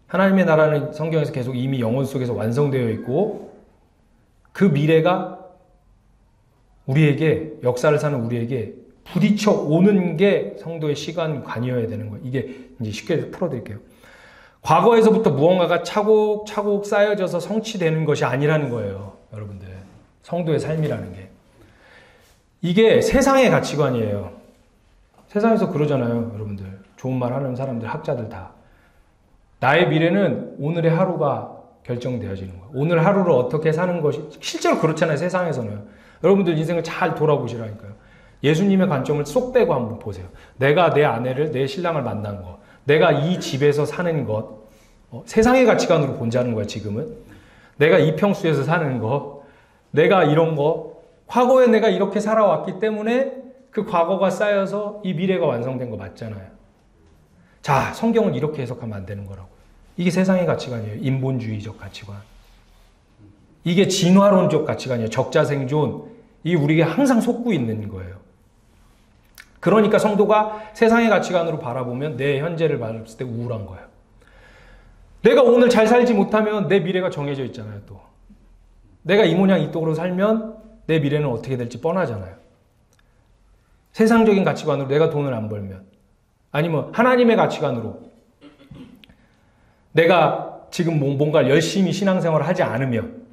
하나님의 나라는 성경에서 계속 이미 영혼 속에서 완성되어 있고, 그 미래가 우리에게, 역사를 사는 우리에게 부딪혀 오는 게 성도의 시간관이어야 되는 거예요. 이게 이제 쉽게 풀어드릴게요. 과거에서부터 무언가가 차곡차곡 쌓여져서 성취되는 것이 아니라는 거예요, 여러분들. 성도의 삶이라는 게. 이게 세상의 가치관이에요. 세상에서 그러잖아요, 여러분들. 좋은 말 하는 사람들, 학자들 다. 나의 미래는 오늘의 하루가 결정되어지는 거예요. 오늘 하루를 어떻게 사는 것이, 실제로 그렇잖아요, 세상에서는. 여러분들 인생을 잘 돌아보시라니까요. 예수님의 관점을 쏙 빼고 한번 보세요. 내가 내 아내를, 내 신랑을 만난 것, 내가 이 집에서 사는 것, 세상의 가치관으로 본다는 거야, 지금은. 내가 이 평수에서 사는 거, 내가 이런 거, 과거에 내가 이렇게 살아왔기 때문에 그 과거가 쌓여서 이 미래가 완성된 거 맞잖아요. 자, 성경은 이렇게 해석하면 안 되는 거라고요. 이게 세상의 가치관이에요. 인본주의적 가치관. 이게 진화론적 가치관이에요. 적자생존. 이게 우리에게 항상 속고 있는 거예요. 그러니까 성도가 세상의 가치관으로 바라보면 내 현재를 바라봤을 때 우울한 거예요. 내가 오늘 잘 살지 못하면 내 미래가 정해져 있잖아요, 또. 내가 이 모양 이 똑으로 살면 내 미래는 어떻게 될지 뻔하잖아요. 세상적인 가치관으로 내가 돈을 안 벌면, 아니면 하나님의 가치관으로 내가 지금 뭔가 열심히 신앙생활을 하지 않으면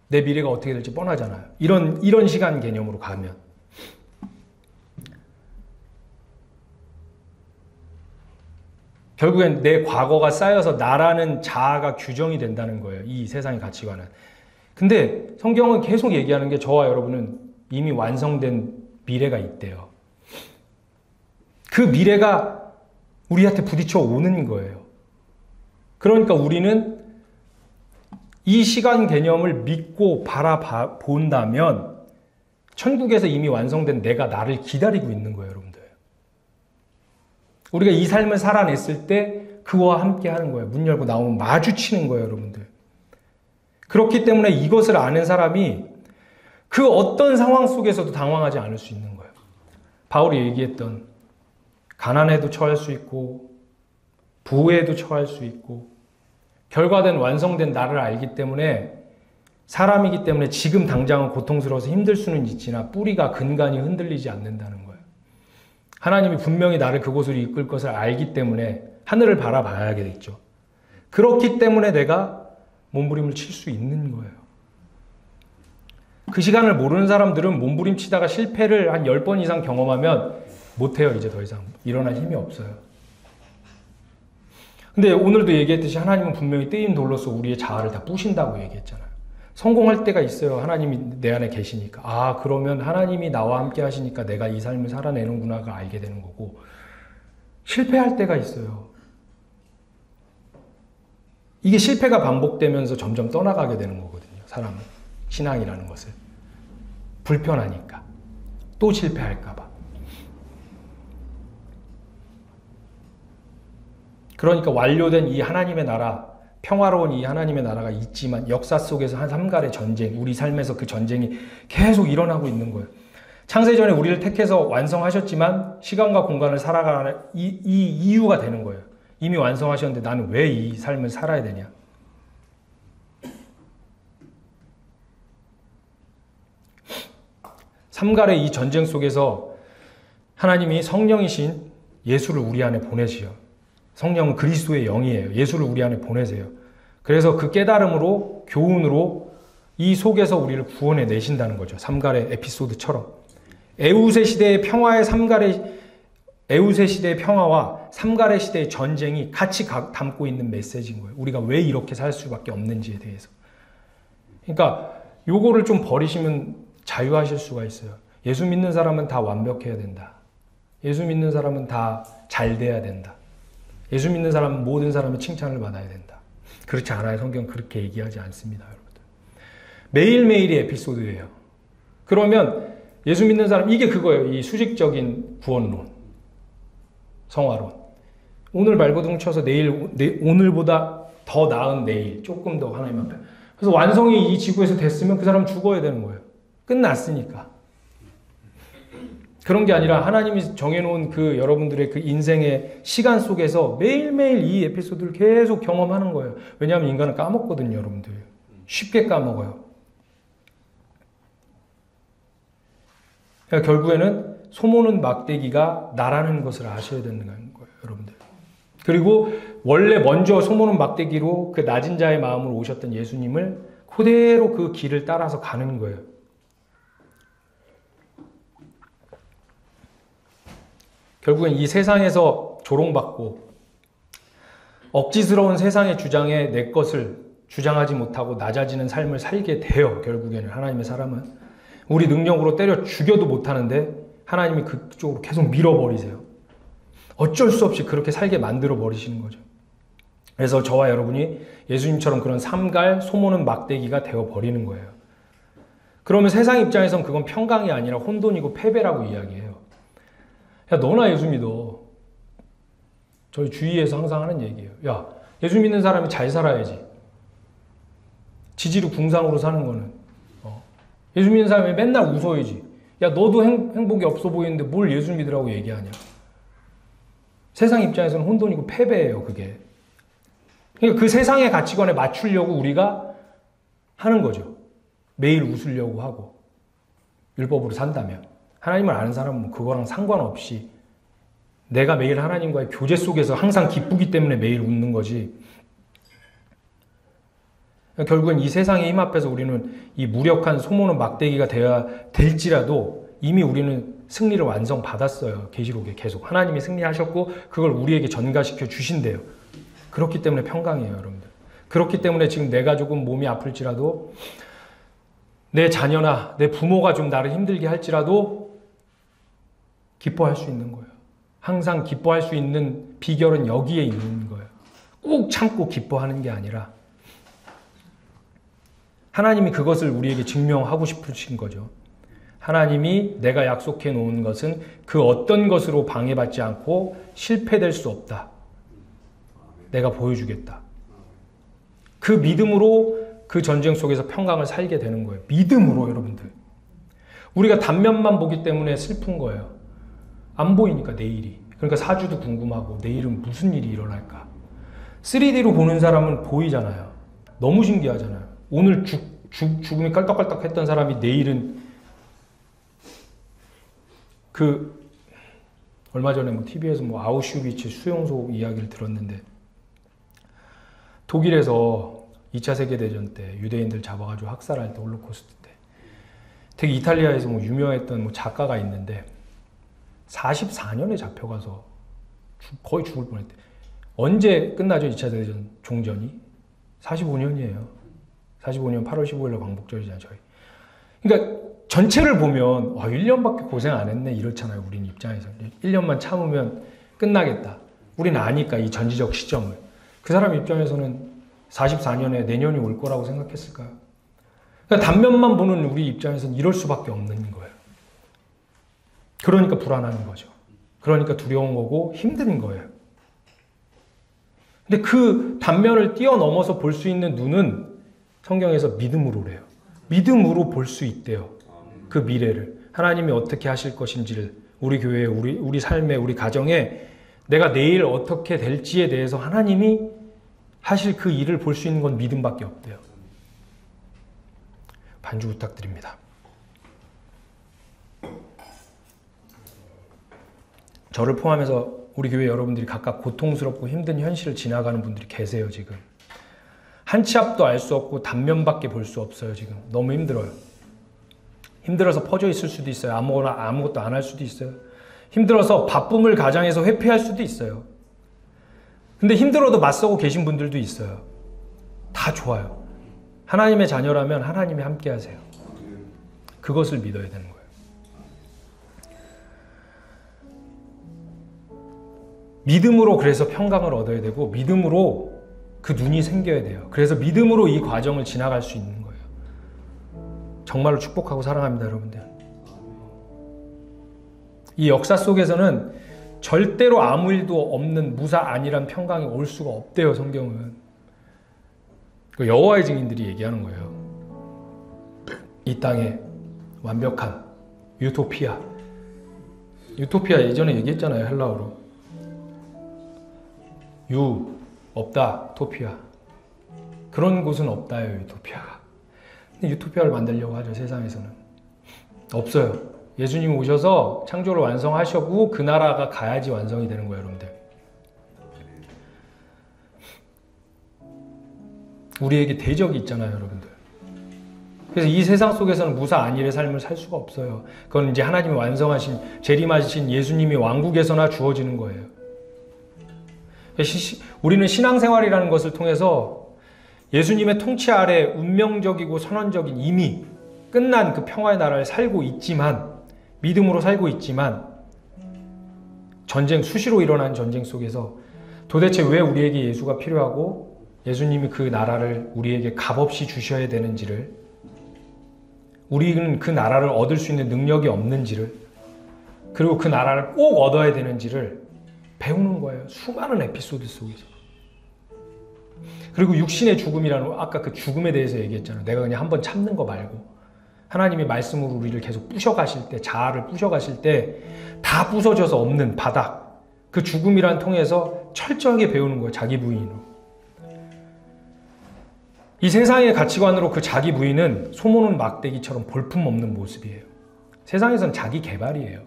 내 미래가 어떻게 될지 뻔하잖아요. 이런 시간 개념으로 가면. 결국엔 내 과거가 쌓여서 나라는 자아가 규정이 된다는 거예요. 이 세상의 가치관은. 근데 성경은 계속 얘기하는 게, 저와 여러분은 이미 완성된 미래가 있대요. 그 미래가 우리한테 부딪혀 오는 거예요. 그러니까 우리는 이 시간 개념을 믿고 바라본다면 천국에서 이미 완성된 내가 나를 기다리고 있는 거예요, 여러분들. 우리가 이 삶을 살아냈을 때 그와 함께 하는 거예요. 문 열고 나오면 마주치는 거예요, 여러분들. 그렇기 때문에 이것을 아는 사람이 그 어떤 상황 속에서도 당황하지 않을 수 있는 거예요. 바울이 얘기했던 가난에도 처할 수 있고 부에도 처할 수 있고, 결과된 완성된 나를 알기 때문에, 사람이기 때문에 지금 당장은 고통스러워서 힘들 수는 있지나 뿌리가 근간이 흔들리지 않는다는 거예요. 하나님이 분명히 나를 그곳으로 이끌 것을 알기 때문에 하늘을 바라봐야겠죠. 그렇기 때문에 내가 몸부림을 칠 수 있는 거예요. 그 시간을 모르는 사람들은 몸부림치다가 실패를 한 10번 이상 경험하면 못해요. 이제 더 이상 일어날 힘이 없어요. 근데 오늘도 얘기했듯이 하나님은 분명히 뜨인 돌로서 우리의 자아를 다 부신다고 얘기했잖아요. 성공할 때가 있어요. 하나님이 내 안에 계시니까. 아, 그러면 하나님이 나와 함께 하시니까 내가 이 삶을 살아내는구나가 알게 되는 거고, 실패할 때가 있어요. 이게 실패가 반복되면서 점점 떠나가게 되는 거거든요. 사람은. 신앙이라는 것을. 불편하니까. 또 실패할까 봐. 그러니까 완료된 이 하나님의 나라, 평화로운 이 하나님의 나라가 있지만 역사 속에서 한 삼갈의 전쟁, 우리 삶에서 그 전쟁이 계속 일어나고 있는 거예요. 창세전에 우리를 택해서 완성하셨지만 시간과 공간을 살아가는 이 이유가 되는 거예요. 이미 완성하셨는데 나는 왜 이 삶을 살아야 되냐? 삼갈의 이 전쟁 속에서 하나님이 성령이신 예수를 우리 안에 보내시오. 성령은 그리스도의 영이에요. 예수를 우리 안에 보내세요. 그래서 그 깨달음으로, 교훈으로 이 속에서 우리를 구원해 내신다는 거죠. 삼갈의 에피소드처럼. 에우세 시대의 평화의 에우세 시대의 평화와 삼갈의 시대의 전쟁이 같이 담고 있는 메시지인 거예요. 우리가 왜 이렇게 살 수밖에 없는지에 대해서. 그러니까 요거를 좀 버리시면 자유하실 수가 있어요. 예수 믿는 사람은 다 완벽해야 된다. 예수 믿는 사람은 다 잘 돼야 된다. 예수 믿는 사람은 모든 사람의 칭찬을 받아야 된다. 그렇지 않아요. 성경은 그렇게 얘기하지 않습니다, 여러분들. 매일매일이 에피소드예요. 그러면 예수 믿는 사람, 이게 그거예요. 이 수직적인 구원론, 성화론. 오늘 말고 뭉쳐서 오늘보다 더 나은 내일, 조금 더 하나님 앞에. 그래서 완성이 이 지구에서 됐으면 그 사람은 죽어야 되는 거예요. 끝났으니까. 그런 게 아니라 하나님이 정해놓은 그 여러분들의 그 인생의 시간 속에서 매일매일 이 에피소드를 계속 경험하는 거예요. 왜냐하면 인간은 까먹거든요, 여러분들. 쉽게 까먹어요. 그러니까 결국에는 소모는 막대기가 나라는 것을 아셔야 되는 거예요, 여러분들. 그리고 원래 먼저 소모는 막대기로 그 낮은 자의 마음으로 오셨던 예수님을 그대로 그 길을 따라서 가는 거예요. 결국엔 이 세상에서 조롱받고 억지스러운 세상의 주장에 내 것을 주장하지 못하고 낮아지는 삶을 살게 돼요. 결국에는 하나님의 사람은. 우리 능력으로 때려 죽여도 못하는데 하나님이 그쪽으로 계속 밀어버리세요. 어쩔 수 없이 그렇게 살게 만들어 버리시는 거죠. 그래서 저와 여러분이 예수님처럼 그런 삼갈 소모는 막대기가 되어버리는 거예요. 그러면 세상 입장에선 그건 평강이 아니라 혼돈이고 패배라고 이야기해요. 야, 너나 예수 믿어. 저희 주위에서 항상 하는 얘기예요. 야, 예수 믿는 사람이 잘 살아야지. 지지로 궁상으로 사는 거는. 예수 믿는 사람이 맨날 웃어야지. 야, 너도 행복이 없어 보이는데 뭘 예수 믿으라고 얘기하냐. 세상 입장에서는 혼돈이고 패배예요, 그게. 그러니까 그 세상의 가치관에 맞추려고 우리가 하는 거죠. 매일 웃으려고 하고. 율법으로 산다면. 하나님을 아는 사람은 그거랑 상관없이 내가 매일 하나님과의 교제 속에서 항상 기쁘기 때문에 매일 웃는 거지. 결국엔 이 세상의 힘 앞에서 우리는 이 무력한 소모는 막대기가 되어야 될지라도 이미 우리는 승리를 완성받았어요. 계시록에 계속. 하나님이 승리하셨고 그걸 우리에게 전가시켜 주신대요. 그렇기 때문에 평강이에요, 여러분들. 그렇기 때문에 지금 내가 조금 몸이 아플지라도 내 자녀나 내 부모가 좀 나를 힘들게 할지라도 기뻐할 수 있는 거예요. 항상 기뻐할 수 있는 비결은 여기에 있는 거예요. 꼭 참고 기뻐하는 게 아니라 하나님이 그것을 우리에게 증명하고 싶으신 거죠. 하나님이 내가 약속해 놓은 것은 그 어떤 것으로 방해받지 않고 실패될 수 없다. 내가 보여주겠다. 그 믿음으로 그 전쟁 속에서 평강을 살게 되는 거예요. 믿음으로, 여러분들. 우리가 단면만 보기 때문에 슬픈 거예요. 안 보이니까 내일이. 그러니까 사주도 궁금하고 내일은 무슨 일이 일어날까. 3D로 보는 사람은 보이잖아요. 너무 신기하잖아요. 오늘 죽음이 깔떡깔떡 했던 사람이 내일은 얼마 전에 TV에서 아우슈비츠 수용소 이야기를 들었는데 독일에서 2차 세계대전 때 유대인들 잡아가지고 학살할 때 홀로코스트 때 되게 이탈리아에서 유명했던 작가가 있는데 44년에 잡혀가서 거의 죽을 뻔했대. 언제 끝나죠? 2차 대전 종전이? 45년이에요. 45년 8월 15일날 광복절이잖아요. 저희. 그러니까 전체를 보면 1년밖에 고생 안 했네 이렇잖아요. 우린 입장에서. 1년만 참으면 끝나겠다. 우리는 아니까 이 전지적 시점을. 그 사람 입장에서는 44년에 내년이 올 거라고 생각했을까요? 그러니까 단면만 보는 우리 입장에서는 이럴 수밖에 없는 거예요. 그러니까 불안한 거죠. 그러니까 두려운 거고 힘든 거예요. 근데 그 단면을 뛰어넘어서 볼 수 있는 눈은 성경에서 믿음으로래요. 믿음으로 볼 수 있대요. 그 미래를. 하나님이 어떻게 하실 것인지를 우리 교회에, 우리 삶에, 우리 가정에 내가 내일 어떻게 될지에 대해서 하나님이 하실 그 일을 볼 수 있는 건 믿음밖에 없대요. 반주 부탁드립니다. 저를 포함해서 우리 교회 여러분들이 각각 고통스럽고 힘든 현실을 지나가는 분들이 계세요, 지금. 한 치 앞도 알 수 없고 단면밖에 볼 수 없어요, 지금. 너무 힘들어요. 힘들어서 퍼져 있을 수도 있어요. 아무것도 안 할 수도 있어요. 힘들어서 바쁨을 가장해서 회피할 수도 있어요. 근데 힘들어도 맞서고 계신 분들도 있어요. 다 좋아요. 하나님의 자녀라면 하나님이 함께 하세요. 그것을 믿어야 되는 거예요. 믿음으로 그래서 평강을 얻어야 되고 믿음으로 그 눈이 생겨야 돼요. 그래서 믿음으로 이 과정을 지나갈 수 있는 거예요. 정말로 축복하고 사랑합니다, 여러분들. 이 역사 속에서는 절대로 아무 일도 없는 무사 안일한 평강이 올 수가 없대요, 성경은. 여호와의 증인들이 얘기하는 거예요. 이 땅에 완벽한 유토피아. 유토피아 예전에 얘기했잖아요, 헬라어로. 없다, 토피아. 그런 곳은 없다요, 유토피아가. 근데 유토피아를 만들려고 하죠, 세상에서는. 없어요. 예수님이 오셔서 창조를 완성하셨고 그 나라가 가야지 완성이 되는 거예요, 여러분들. 우리에게 대적이 있잖아요, 여러분들. 그래서 이 세상 속에서는 무사 안일의 삶을 살 수가 없어요. 그건 이제 하나님이 완성하신, 재림하신 예수님이 왕국에서나 주어지는 거예요. 우리는 신앙생활이라는 것을 통해서 예수님의 통치 아래 운명적이고 선언적인 이미 끝난 그 평화의 나라를 살고 있지만, 믿음으로 살고 있지만, 수시로 일어난 전쟁 속에서 도대체 왜 우리에게 예수가 필요하고 예수님이 그 나라를 우리에게 값없이 주셔야 되는지를, 우리는 그 나라를 얻을 수 있는 능력이 없는지를, 그리고 그 나라를 꼭 얻어야 되는지를 배우는 거예요. 수많은 에피소드 속에서. 그리고 육신의 죽음이라는, 아까 그 죽음에 대해서 얘기했잖아요. 내가 그냥 한번 참는 거 말고 하나님의 말씀으로 우리를 계속 부셔가실 때, 자아를 부셔가실 때 다 부서져서 없는 바닥, 그 죽음이란 통해서 철저하게 배우는 거예요. 자기 부인으로. 이 세상의 가치관으로 그 자기 부인은 소모는 막대기처럼 볼품없는 모습이에요. 세상에서는 자기 개발이에요.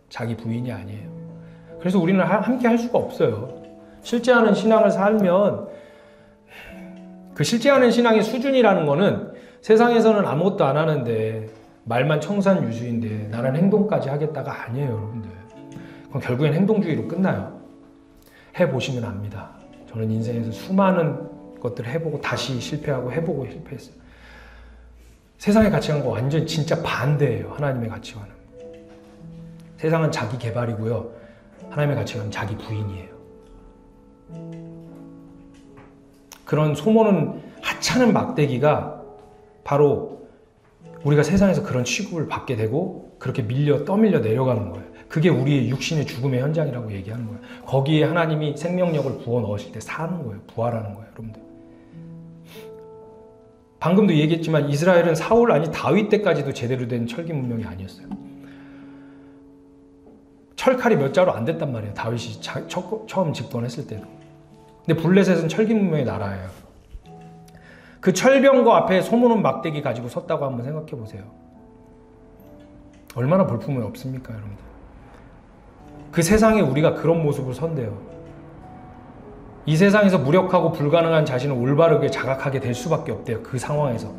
자기 부인이 아니에요. 그래서 우리는 함께 할 수가 없어요. 실제하는 신앙을 살면, 그 실제하는 신앙의 수준이라는 거는 세상에서는 아무것도 안 하는데 말만 청산유수인데 나는 행동까지 하겠다가 아니에요, 여러분들. 그럼 결국엔 행동주의로 끝나요. 해보시면 압니다. 저는 인생에서 수많은 것들을 해보고 다시 실패하고 해보고 실패했어요. 세상의 가치관과 완전 진짜 반대예요, 하나님의 가치관은. 세상은 자기 개발이고요, 하나님의 가치관은 자기 부인이에요. 그런 소모는 하찮은 막대기가 바로 우리가 세상에서 그런 취급을 받게 되고 그렇게 떠밀려 내려가는 거예요. 그게 우리의 육신의 죽음의 현장이라고 얘기하는 거예요. 거기에 하나님이 생명력을 부어 넣으실 때 사는 거예요. 부활하는 거예요, 여러분들. 방금도 얘기했지만 이스라엘은 사울 아니 다윗 때까지도 제대로 된 철기 문명이 아니었어요. 철칼이 몇 자루 안 됐단 말이에요, 다윗이 처음 집권했을 때도. 근데 블레셋은 철기 문명의 나라예요. 그 철병거 앞에 소모는 막대기 가지고 섰다고 한번 생각해 보세요. 얼마나 볼품이 없습니까, 여러분들? 그 세상에 우리가 그런 모습을 선대요. 이 세상에서 무력하고 불가능한 자신을 올바르게 자각하게 될 수밖에 없대요, 그 상황에서.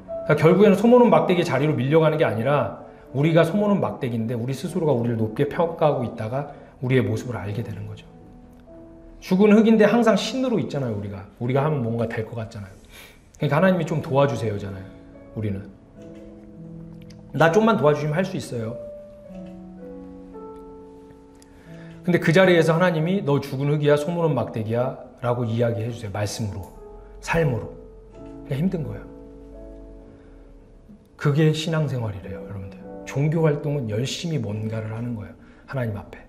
그러니까 결국에는 소모는 막대기 자리로 밀려가는 게 아니라 우리가 소모는 막대기인데 우리 스스로가 우리를 높게 평가하고 있다가 우리의 모습을 알게 되는 거죠. 죽은 흙인데 항상 신으로 있잖아요. 우리가 하면 뭔가 될 것 같잖아요. 그러니까 하나님이 좀 도와주세요잖아요. 우리는 나 좀만 도와주시면 할 수 있어요. 근데 그 자리에서 하나님이 너 죽은 흙이야, 소문은 막대기야 라고 이야기해 주세요. 말씀으로, 삶으로. 그냥 힘든 거예요. 그게 신앙생활이래요, 여러분들. 종교활동은 열심히 뭔가를 하는 거예요. 하나님 앞에.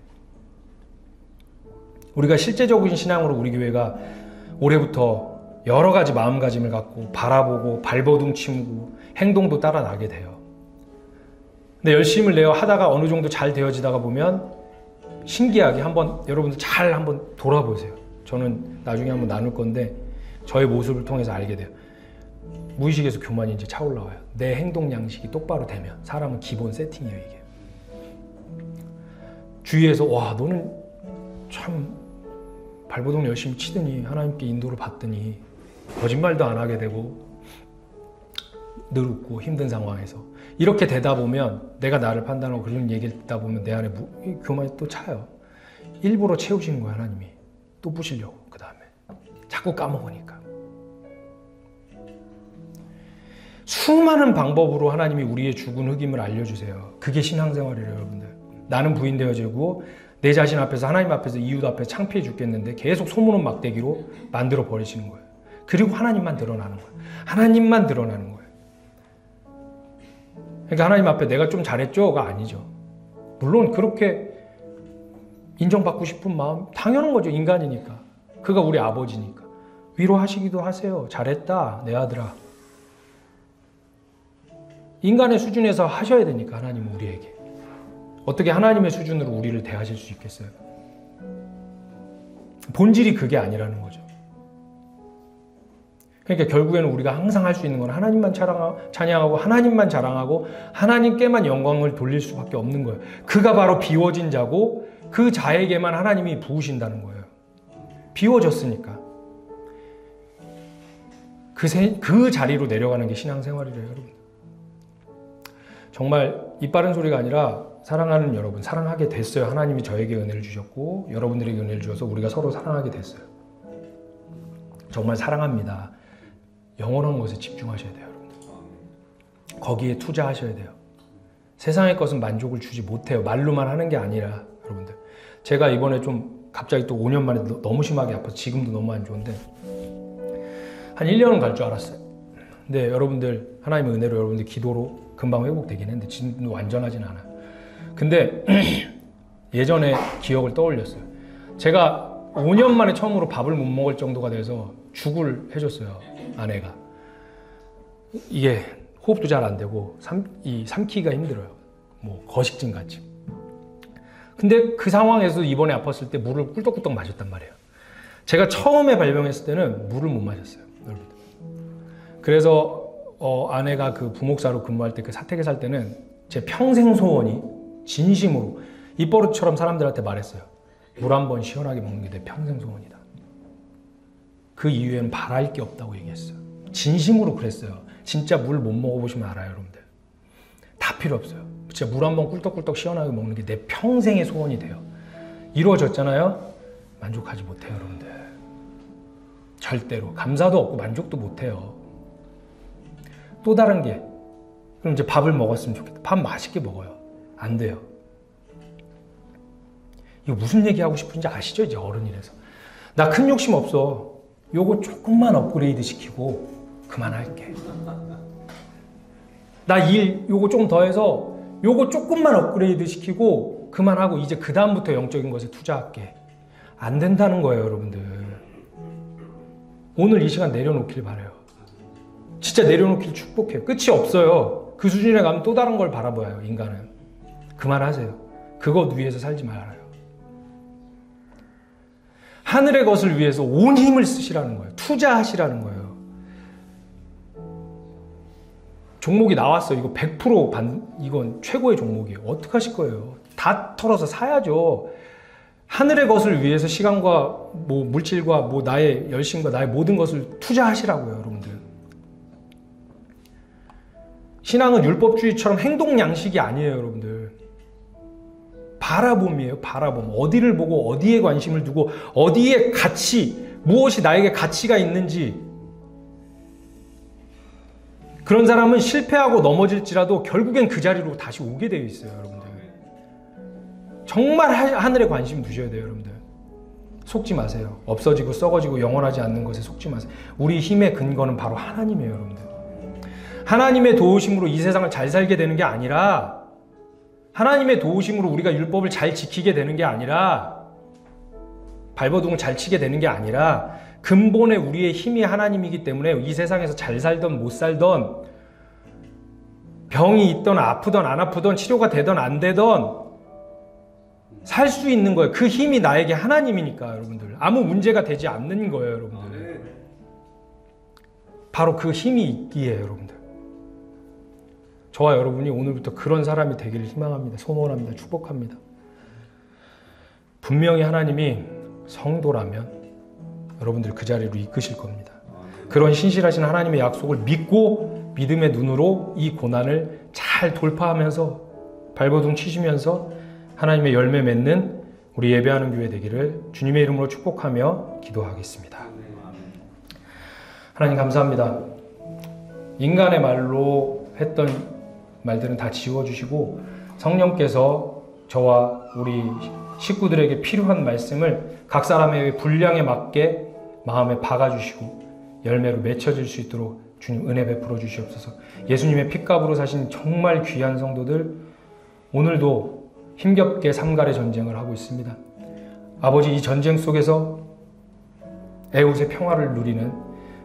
우리가 실제적인 신앙으로 우리 교회가 올해부터 여러 가지 마음가짐을 갖고 바라보고 발버둥 치고 행동도 따라 나게 돼요. 근데 열심을 내어 하다가 어느 정도 잘 되어지다가 보면 신기하게 여러분들 잘 한번 돌아보세요. 저는 나중에 한번 나눌 건데 저의 모습을 통해서 알게 돼요. 무의식에서 교만이 이제 차올라와요. 내 행동 양식이 똑바로 되면 사람은 기본 세팅이에요, 이게. 주위에서 와, 너는 참 발버둥 열심히 치더니 하나님께 인도를 받더니 거짓말도 안 하게 되고 늘 웃고 힘든 상황에서 이렇게 되다 보면 내가 나를 판단하고 그런 얘기를 듣다 보면 내 안에 교만이 또 차요. 일부러 채우시는 거예요, 하나님이. 또 부시려고. 그 다음에 자꾸 까먹으니까. 수많은 방법으로 하나님이 우리의 죽은 흑임을 알려주세요. 그게 신앙생활이래요, 여러분들. 나는 부인되어지고 내 자신 앞에서 하나님 앞에서 이웃 앞에서 창피해 죽겠는데 계속 소문은 막대기로 만들어 버리시는 거예요. 그리고 하나님만 드러나는 거예요. 하나님만 드러나는 거예요. 그러니까 하나님 앞에 내가 좀 잘했죠가 아니죠. 물론 그렇게 인정받고 싶은 마음 당연한 거죠. 인간이니까. 그가 우리 아버지니까. 위로하시기도 하세요. 잘했다 내 아들아. 인간의 수준에서 하셔야 되니까 하나님은 우리에게. 어떻게 하나님의 수준으로 우리를 대하실 수 있겠어요? 본질이 그게 아니라는 거죠. 그러니까 결국에는 우리가 항상 할 수 있는 건 하나님만 찬양하고 하나님만 자랑하고 하나님께만 영광을 돌릴 수밖에 없는 거예요. 그가 바로 비워진 자고 그 자에게만 하나님이 부으신다는 거예요. 비워졌으니까. 그 자리로 내려가는 게 신앙생활이래요, 여러분. 정말 입 바른 소리가 아니라 사랑하는 여러분, 사랑하게 됐어요. 하나님이 저에게 은혜를 주셨고 여러분들에게 은혜를 주셔서 우리가 서로 사랑하게 됐어요. 정말 사랑합니다. 영원한 것에 집중하셔야 돼요, 여러분. 거기에 투자하셔야 돼요. 세상의 것은 만족을 주지 못해요. 말로만 하는 게 아니라, 여러분들. 제가 이번에 좀 갑자기 또 5년 만에 너무 심하게 아파서 지금도 너무 안 좋은데 한 1년은 갈 줄 알았어요. 근데 여러분들, 하나님의 은혜로 여러분들 기도로 금방 회복되긴 했는데 지금도 완전하진 않아요. 근데 예전에 기억을 떠올렸어요. 제가 5년 만에 처음으로 밥을 못 먹을 정도가 돼서 죽을 해줬어요, 아내가. 이게 호흡도 잘 안 되고 삼키기가 힘들어요. 뭐 거식증 같이. 근데 그 상황에서 이번에 아팠을 때 물을 꿀떡꿀떡 마셨단 말이에요. 제가 처음에 발병했을 때는 물을 못 마셨어요, 여러분들. 그래서 아내가 그 부목사로 근무할 때 그 사택에 살 때는 제 평생 소원이 진심으로 입버릇처럼 사람들한테 말했어요. 물 한 번 시원하게 먹는 게 내 평생 소원이다. 그 이후에는 바랄 게 없다고 얘기했어요. 진심으로 그랬어요. 진짜 물 못 먹어보시면 알아요, 여러분들. 다 필요 없어요. 진짜 물 한 번 꿀떡꿀떡 시원하게 먹는 게 내 평생의 소원이 돼요. 이루어졌잖아요? 만족하지 못해요, 여러분들. 절대로. 감사도 없고 만족도 못해요. 또 다른 게, 그럼 이제 밥을 먹었으면 좋겠다. 밥 맛있게 먹어요. 안 돼요. 이거 무슨 얘기하고 싶은지 아시죠? 이제 어른이라서. 나 큰 욕심 없어. 요거 조금만 업그레이드 시키고 그만할게. 나 일 요거 좀 더해서 요거 조금만 업그레이드 시키고 그만하고 이제 그 다음부터 영적인 것에 투자할게. 안 된다는 거예요, 여러분들. 오늘 이 시간 내려놓길 바라요. 진짜 내려놓길 축복해요. 끝이 없어요. 그 수준에 가면 또 다른 걸 바라봐요, 인간은. 그만하세요. 그것 위해서 살지 말아요. 하늘의 것을 위해서 온 힘을 쓰시라는 거예요. 투자하시라는 거예요. 종목이 나왔어요. 이거 100% 이건 최고의 종목이에요. 어떻게 하실 거예요? 다 털어서 사야죠. 하늘의 것을 위해서 시간과 뭐 물질과 뭐 나의 열심과 나의 모든 것을 투자하시라고요, 여러분들. 신앙은 율법주의처럼 행동 양식이 아니에요, 여러분들. 바라봄이에요. 바라봄. 어디를 보고 어디에 관심을 두고 어디에 가치, 무엇이 나에게 가치가 있는지. 그런 사람은 실패하고 넘어질지라도 결국엔 그 자리로 다시 오게 되어 있어요, 여러분들. 정말 하늘에 관심 두셔야 돼요, 여러분들. 속지 마세요. 없어지고 썩어지고 영원하지 않는 것에 속지 마세요. 우리 힘의 근거는 바로 하나님이에요, 여러분들. 하나님의 도우심으로 이 세상을 잘 살게 되는 게 아니라, 하나님의 도우심으로 우리가 율법을 잘 지키게 되는 게 아니라, 발버둥을 잘 치게 되는 게 아니라, 근본에 우리의 힘이 하나님이기 때문에 이 세상에서 잘 살던 못 살던, 병이 있던 아프던 안 아프던, 치료가 되던 안 되던 살 수 있는 거예요. 그 힘이 나에게 하나님이니까, 여러분들. 아무 문제가 되지 않는 거예요, 여러분들. 바로 그 힘이 있기에, 여러분들. 저와 여러분이 오늘부터 그런 사람이 되기를 희망합니다. 소원합니다. 축복합니다. 분명히 하나님이 성도라면 여러분들 그 자리로 이끄실 겁니다. 그런 신실하신 하나님의 약속을 믿고 믿음의 눈으로 이 고난을 잘 돌파하면서 발버둥 치시면서 하나님의 열매 맺는 우리 예배하는 교회 되기를 주님의 이름으로 축복하며 기도하겠습니다. 하나님 감사합니다. 인간의 말로 했던 말들은 다 지워주시고 성령께서 저와 우리 식구들에게 필요한 말씀을 각 사람의 분량에 맞게 마음에 박아주시고 열매로 맺혀질 수 있도록 주님 은혜 베풀어 주시옵소서. 예수님의 핏값으로 사신 정말 귀한 성도들 오늘도 힘겹게 삼갈의 전쟁을 하고 있습니다. 아버지, 이 전쟁 속에서 에웃의 평화를 누리는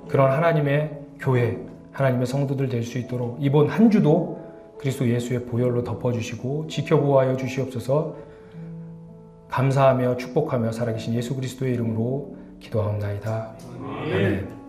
그런 하나님의 교회, 하나님의 성도들 될 수 있도록 이번 한 주도 그리스도 예수의 보혈로 덮어주시고 지켜보호하여 주시옵소서. 감사하며 축복하며 살아계신 예수 그리스도의 이름으로 기도하옵나이다. 아멘.